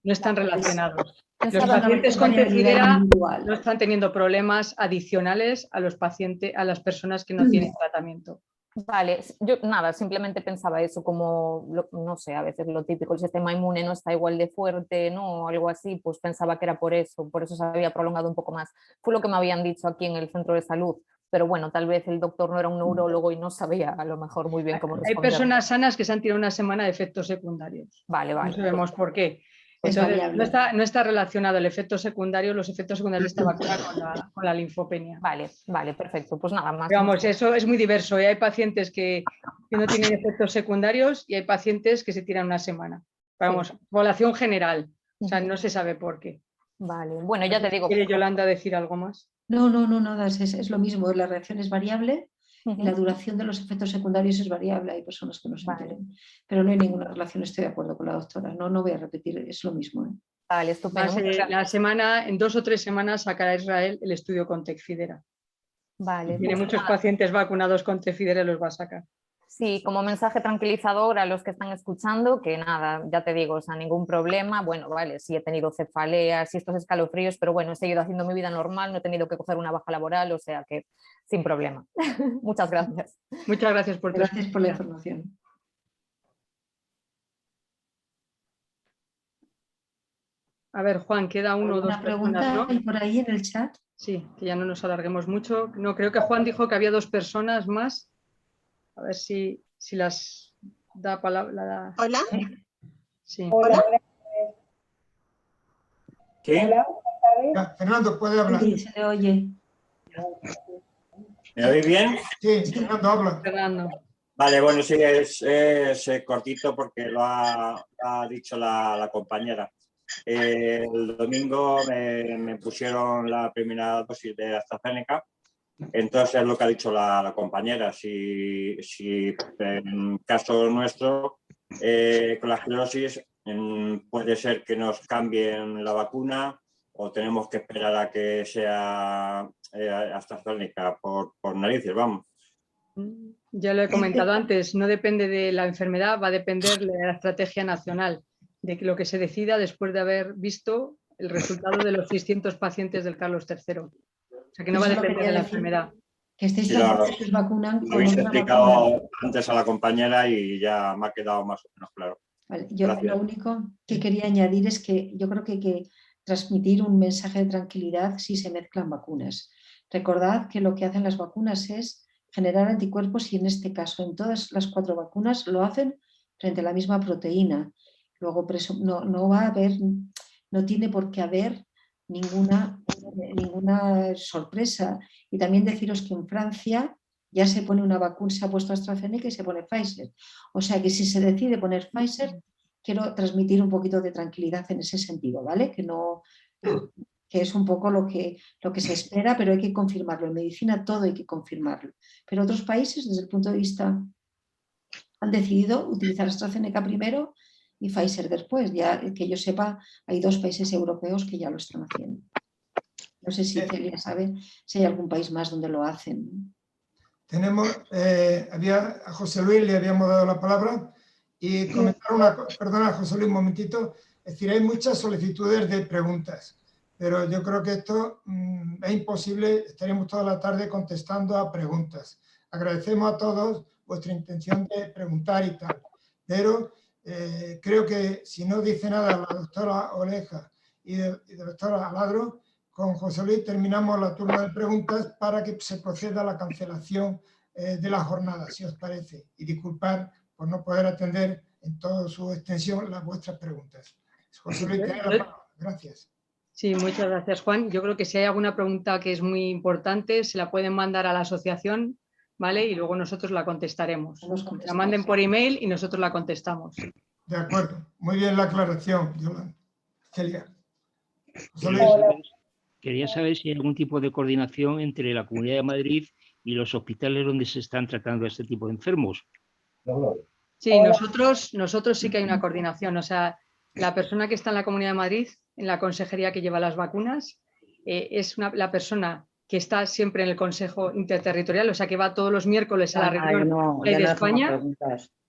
No están relacionados. Los Pensaba- pacientes con variabilidad Tefidera individual. no están teniendo problemas adicionales a los pacientes, a las personas que no tienen tratamiento. Vale, yo nada, simplemente pensaba eso como, no sé, a veces lo típico, el sistema inmune no está igual de fuerte, ¿no? O algo así, pues pensaba que era por eso se había prolongado un poco más. Fue lo que me habían dicho aquí en el centro de salud, pero bueno, tal vez el doctor no era un neurólogo y no sabía a lo mejor muy bien cómo Hay responder. personas sanas que se han tirado una semana de efectos secundarios. Vale, No vale. sabemos por qué. Es Entonces, variable. no está relacionado el efecto secundario, los efectos secundarios de esta vacuna con la linfopenia. Vale, vale, perfecto. Pues nada más. Pero vamos, eso es muy diverso. Hay pacientes que no tienen efectos secundarios y hay pacientes que se tiran una semana. Vamos, población general. O sea, no se sabe por qué. Vale, bueno, ya te digo. ¿Quiere Yolanda decir algo más? No, nada, es lo mismo. La reacción es variable y la duración de los efectos secundarios es variable. Hay personas que no se enteren. Pero no hay ninguna relación, estoy de acuerdo con la doctora. No voy a repetir, es lo mismo. Vale, estupendo. En 2 o 3 semanas sacará Israel el estudio con Tecfidera. Vale. Tiene Pues muchos nada. pacientes vacunados con Tecfidera y los va a sacar. Sí, como mensaje tranquilizador a los que están escuchando, que nada, ya te digo, o sea, ningún problema. Bueno, vale, sí he tenido cefaleas y estos escalofríos, pero bueno, he seguido haciendo mi vida normal, no he tenido que coger una baja laboral, o sea que sin problema. Muchas gracias. Muchas gracias por tu Gracias por la información. A ver, Juan, queda uno o dos ¿Una personas, pregunta ¿no? hay por ahí en el chat? Sí, que ya no nos alarguemos mucho. No, creo que Juan dijo que había 2 personas más. A ver si las da palabra. Hola. Sí. Hola. ¿Sí? Ya, Fernando, puede hablar. Sí, se le oye. ¿Me oís bien? Sí, Fernando, habla. Fernando. Vale, bueno, sí, es cortito porque lo ha dicho la compañera. El domingo me pusieron la primera dosis de AstraZeneca, entonces es lo que ha dicho la compañera. Si en caso nuestro, con la esclerosis, puede ser que nos cambien la vacuna o tenemos que esperar a que sea AstraZeneca por narices, vamos. Ya lo he comentado antes, no depende de la enfermedad, va a depender de la estrategia nacional, de lo que se decida después de haber visto el resultado de los 600 pacientes del Carlos III. O sea que no va a depender de la enfermedad. Que estéis Sí, tranquilos, que os vacunan lo con habéis otra explicado vacuna. antes a la compañera y ya me ha quedado más o menos claro. Vale, yo Gracias. lo único que quería añadir es que yo creo que hay que transmitir un mensaje de tranquilidad si se mezclan vacunas. Recordad que lo que hacen las vacunas es generar anticuerpos y en este caso en todas las 4 vacunas lo hacen frente a la misma proteína. Luego no va a haber, no tiene por qué haber ninguna sorpresa. Y también deciros que en Francia ya se pone una vacuna, se ha puesto AstraZeneca y se pone Pfizer. O sea que si se decide poner Pfizer, quiero transmitir un poquito de tranquilidad en ese sentido, ¿vale? Que es un poco lo que se espera, pero hay que confirmarlo. En medicina todo hay que confirmarlo. Pero otros países, desde el punto de vista, han decidido utilizar AstraZeneca primero y Pfizer después. Ya que yo sepa, hay 2 países europeos que ya lo están haciendo. No sé si Celia sabe si hay algún país más donde lo hacen. Tenemos, a José Luis le habíamos dado la palabra y comentar una cosa. Perdona, José Luis, un momentito. Es decir, hay muchas solicitudes de preguntas, pero yo creo que esto es imposible, estaríamos toda la tarde contestando a preguntas. Agradecemos a todos vuestra intención de preguntar y tal, pero creo que si no dice nada la doctora Oleja y la doctora Aladro, con José Luis terminamos la turno de preguntas para que se proceda a la cancelación de la jornada, si os parece, y disculpar por no poder atender en toda su extensión las vuestras preguntas. José Luis, tenés la palabra. Gracias. Sí, muchas gracias, Juan. Yo creo que si hay alguna pregunta que es muy importante, se la pueden mandar a la asociación, ¿vale? Y luego nosotros la contestaremos. La manden por email y nosotros la contestamos. De acuerdo. Muy bien la aclaración, Yolanda. Celia. Quería saber si hay algún tipo de coordinación entre la Comunidad de Madrid y los hospitales donde se están tratando a este tipo de enfermos. Sí, nosotros sí que hay una coordinación. O sea, la persona que está en la Comunidad de Madrid, en la consejería que lleva las vacunas, es la persona que está siempre en el Consejo Interterritorial, o sea, que va todos los miércoles a la reunión de España,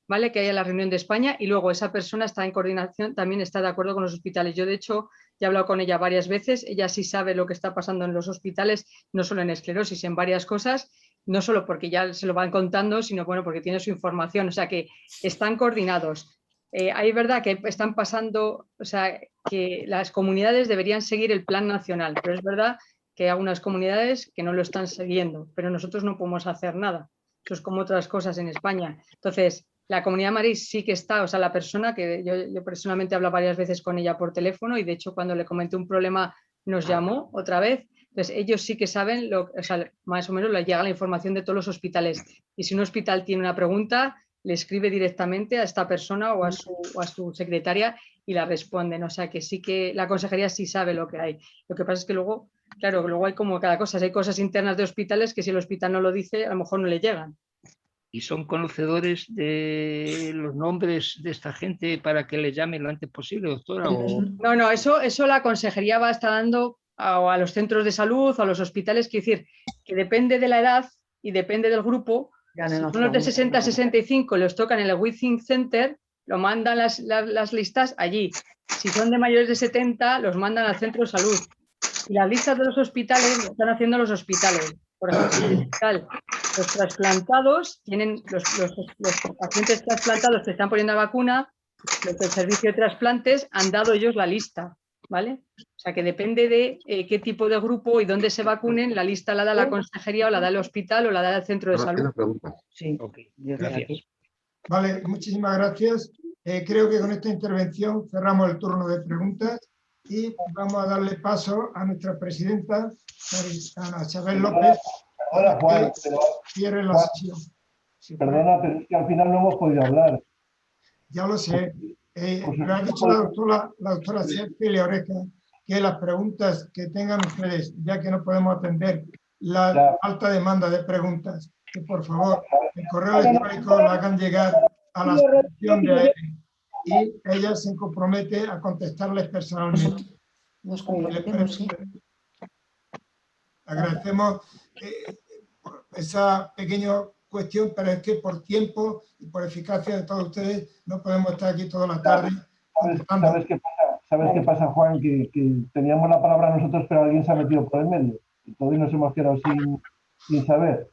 ¿vale? Que haya la reunión de España, y luego esa persona está en coordinación, también está de acuerdo con los hospitales. Yo, de hecho, ya he hablado con ella varias veces, ella sí sabe lo que está pasando en los hospitales, no solo en esclerosis, en varias cosas, no solo porque ya se lo van contando, sino bueno, porque tiene su información, o sea que están coordinados. Hay verdad que están pasando, o sea, que las comunidades deberían seguir el plan nacional, pero es verdad que hay algunas comunidades que no lo están siguiendo, pero nosotros no podemos hacer nada. Eso es como otras cosas en España. Entonces, la Comunidad de Madrid sí que está, o sea, la persona que yo personalmente hablo varias veces con ella por teléfono, y de hecho cuando le comenté un problema nos llamó otra vez. Entonces, ellos sí que saben, o sea, más o menos les llega la información de todos los hospitales. Y si un hospital tiene una pregunta, le escribe directamente a esta persona o a su secretaria y la responden. O sea, que sí que la consejería sí sabe lo que hay. Lo que pasa es que luego, claro, luego hay como cada cosa. Hay cosas internas de hospitales que si el hospital no lo dice, a lo mejor no le llegan. ¿Y son conocedores de los nombres de esta gente para que les llamen lo antes posible, doctora? No, eso la consejería va a estar dando a los centros de salud, a los hospitales, quiere decir que depende de la edad y depende del grupo. Si son los de 60 a 65, los tocan en el Withing Center, lo mandan las listas allí. Si son de mayores de 70, los mandan al centro de salud. Y las listas de los hospitales lo están haciendo los hospitales. Por ejemplo, los trasplantados tienen los pacientes trasplantados que están poniendo la vacuna, los del servicio de trasplantes han dado ellos la lista, ¿vale? O sea que depende de qué tipo de grupo y dónde se vacunen, la lista la da la consejería o la da el hospital o la da el centro de salud. Sí. Okay. Gracias. Vale, muchísimas gracias. Creo que con esta intervención cerramos el turno de preguntas y vamos a darle paso a nuestra presidenta, Ana Isabel López. Hola, Juan. Cierre la sesión. Sí, perdona, pero es que al final no hemos podido hablar. Ya lo sé. Me ha dicho la doctora Celia Oreja que las preguntas que tengan ustedes, ya que no podemos atender la alta demanda de preguntas, que por favor el correo electrónico la hagan llegar a la asociación de AERE y ella se compromete a contestarles personalmente. Nos comprometemos, sí. Agradecemos esa pequeña cuestión, pero es que por tiempo y por eficacia de todos ustedes no podemos estar aquí toda la tarde. ¿Sabes qué pasa, Juan? Que teníamos la palabra nosotros, pero alguien se ha metido por el medio. Y todos nos hemos quedado sin saber.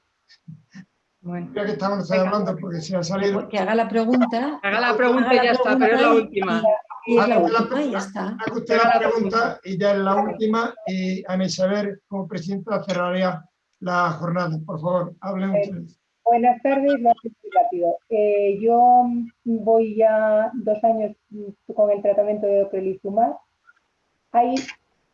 Bueno, ya que estamos hablando, porque si ha salido... Que haga la pregunta. Haga la pregunta y ya está, pero es la última. Y es la última y ya está. Haga usted la pregunta y ya es la última. Y Ana Isabel, como presidenta, cerraría la jornada. Por favor, hablen ustedes. Buenas tardes, va a ser muy rápido. Yo voy ya 2 años con el tratamiento de ocrelizumab. ¿Hay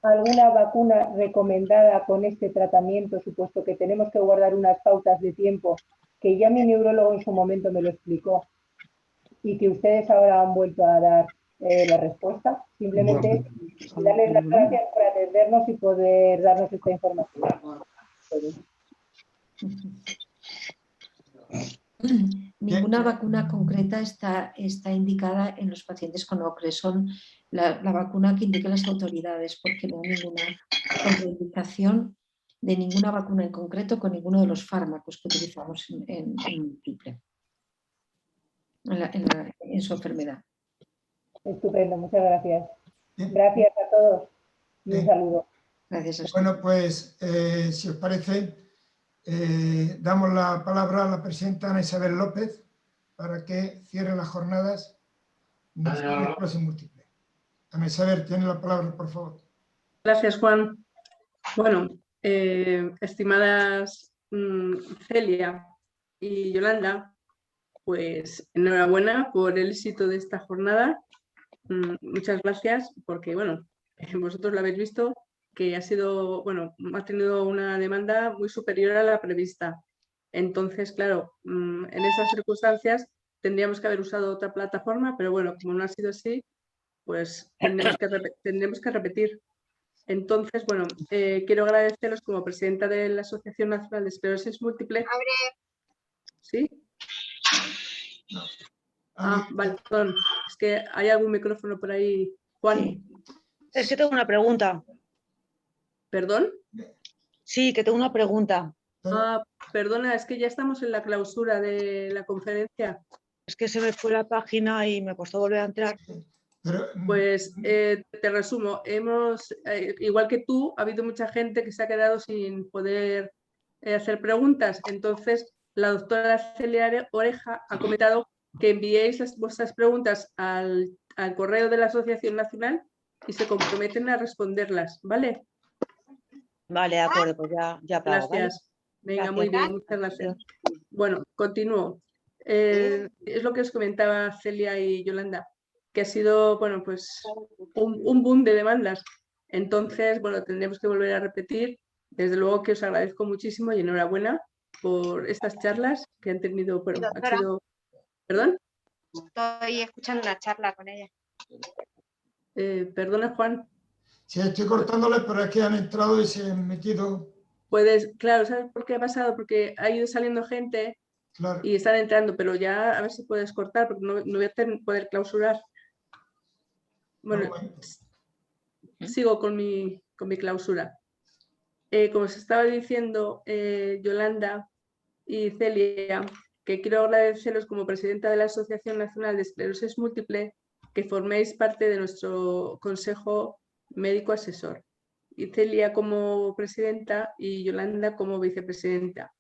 alguna vacuna recomendada con este tratamiento, supuesto que tenemos que guardar unas pautas de tiempo, que ya mi neurólogo en su momento me lo explicó y que ustedes ahora han vuelto a dar la respuesta? Simplemente darles las gracias por atendernos y poder darnos esta información. Ninguna vacuna concreta está indicada en los pacientes con ocre. Son la vacuna que indiquen las autoridades, porque no hay ninguna contraindicación de ninguna vacuna en concreto con ninguno de los fármacos que utilizamos en múltiple, en su enfermedad. Estupendo, muchas gracias. Gracias a todos y un saludo. Gracias a usted. Bueno, pues si os parece, damos la palabra a la presidenta Ana Isabel López para que cierre las jornadas de esclerosis múltiple. Ana Isabel, tiene la palabra, por favor. Gracias, Juan. Bueno, estimadas Celia y Yolanda, pues enhorabuena por el éxito de esta jornada. Muchas gracias porque, bueno, vosotros lo habéis visto que ha sido, bueno, ha tenido una demanda muy superior a la prevista. Entonces, claro, en esas circunstancias tendríamos que haber usado otra plataforma, pero bueno, como no ha sido así, pues tendremos que repetir. Entonces, bueno, quiero agradeceros como presidenta de la Asociación Nacional de Esclerosis Múltiple. ¿Sí? Ah, vale, perdón. Es que hay algún micrófono por ahí. Juan. Sí. Es que tengo una pregunta. ¿Perdón? Sí, que tengo una pregunta. Ah, perdona, es que ya estamos en la clausura de la conferencia. Es que se me fue la página y me costó volver a entrar. Pues te resumo, igual que tú, ha habido mucha gente que se ha quedado sin poder hacer preguntas. Entonces, la doctora Celia Oreja ha comentado que enviéis vuestras preguntas al correo de la Asociación Nacional y se comprometen a responderlas, ¿vale? Vale, de acuerdo, pues ya pago. Gracias. ¿Vale? Venga, Gracias. muy bien, muchas gracias. Bueno, continúo. Es lo que os comentaba Celia y Yolanda, que ha sido, bueno, pues un boom de demandas. Entonces, bueno, tendremos que volver a repetir. Desde luego que os agradezco muchísimo y enhorabuena por estas charlas que han tenido, bueno, han sido... ¿Perdón? Estoy escuchando una charla con ella. Perdona, Juan. Sí, estoy cortándoles, pero es que han entrado y se han metido. Puedes, claro, ¿sabes por qué ha pasado? Porque ha ido saliendo gente y están entrando, pero ya a ver si puedes cortar, porque no voy a poder clausurar. Bueno, sigo con mi clausura. Como os estaba diciendo, Yolanda y Celia, que quiero agradeceros como presidenta de la Asociación Nacional de Esclerosis Múltiple que forméis parte de nuestro Consejo Médico Asesor. Y Celia como presidenta y Yolanda como vicepresidenta.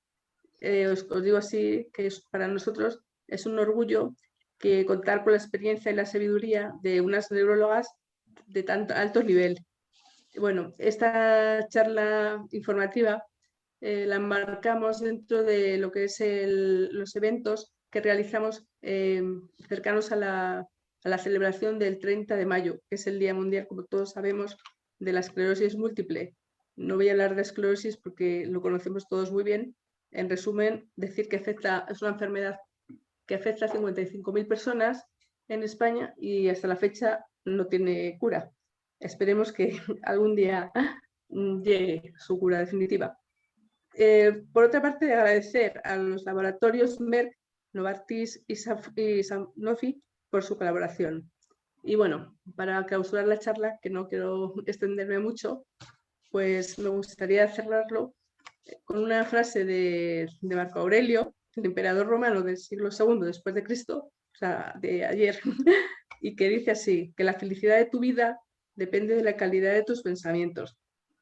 Os digo así que para nosotros es un orgullo que contar con la experiencia y la sabiduría de unas neurólogas de tan alto nivel. Bueno, esta charla informativa la enmarcamos dentro de lo que es los eventos que realizamos cercanos a la celebración del 30 de mayo, que es el Día Mundial, como todos sabemos, de la esclerosis múltiple. No voy a hablar de esclerosis porque lo conocemos todos muy bien. En resumen, decir que es una enfermedad que afecta a 55.000 personas en España y hasta la fecha no tiene cura. Esperemos que algún día llegue su cura definitiva. Por otra parte, agradecer a los laboratorios Merck, Novartis y Sanofi por su colaboración. Y bueno, para clausurar la charla, que no quiero extenderme mucho, pues me gustaría cerrarlo con una frase de Marco Aurelio, el emperador romano del siglo II después de Cristo, o sea, de ayer, y que dice así, que la felicidad de tu vida depende de la calidad de tus pensamientos.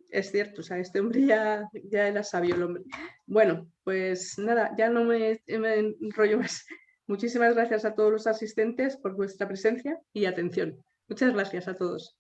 Es cierto, o sea, este hombre ya era sabio el hombre. Bueno, pues nada, ya no me enrollo más. Muchísimas gracias a todos los asistentes por vuestra presencia y atención. Muchas gracias a todos.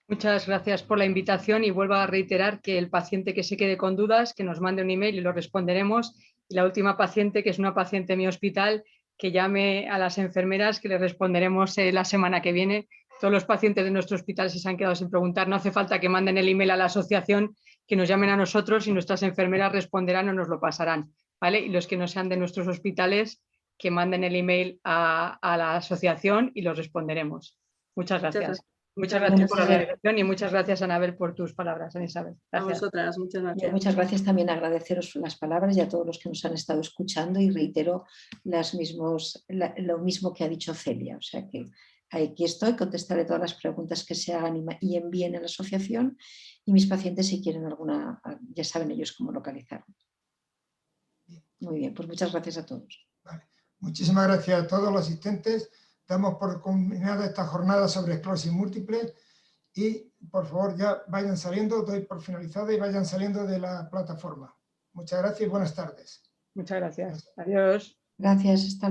Muchas gracias por la invitación y vuelvo a reiterar que el paciente que se quede con dudas, que nos mande un email y lo responderemos. Y la última paciente, que es una paciente en mi hospital, que llame a las enfermeras, que le responderemos la semana que viene. Todos los pacientes de nuestro hospital, si se han quedado sin preguntar, no hace falta que manden el email a la asociación, que nos llamen a nosotros y nuestras enfermeras responderán o nos lo pasarán, ¿vale? Y los que no sean de nuestros hospitales, que manden el email a la asociación y los responderemos. Muchas gracias. Muchas gracias por la organización y muchas gracias, Anabel, por tus palabras, Isabel. Gracias. A vosotras, muchas gracias. Muchas gracias, también agradeceros las palabras y a todos los que nos han estado escuchando y reitero lo mismo que ha dicho Celia, o sea que aquí estoy, contestaré todas las preguntas que se hagan y envíen a la asociación y mis pacientes si quieren alguna, ya saben ellos cómo localizarme. Muy bien, pues muchas gracias a todos. Vale. Muchísimas gracias a todos los asistentes. Damos por culminada esta jornada sobre esclerosis múltiple y por favor ya vayan saliendo, doy por finalizada y vayan saliendo de la plataforma. Muchas gracias y buenas tardes. Muchas gracias. Adiós. Gracias. Hasta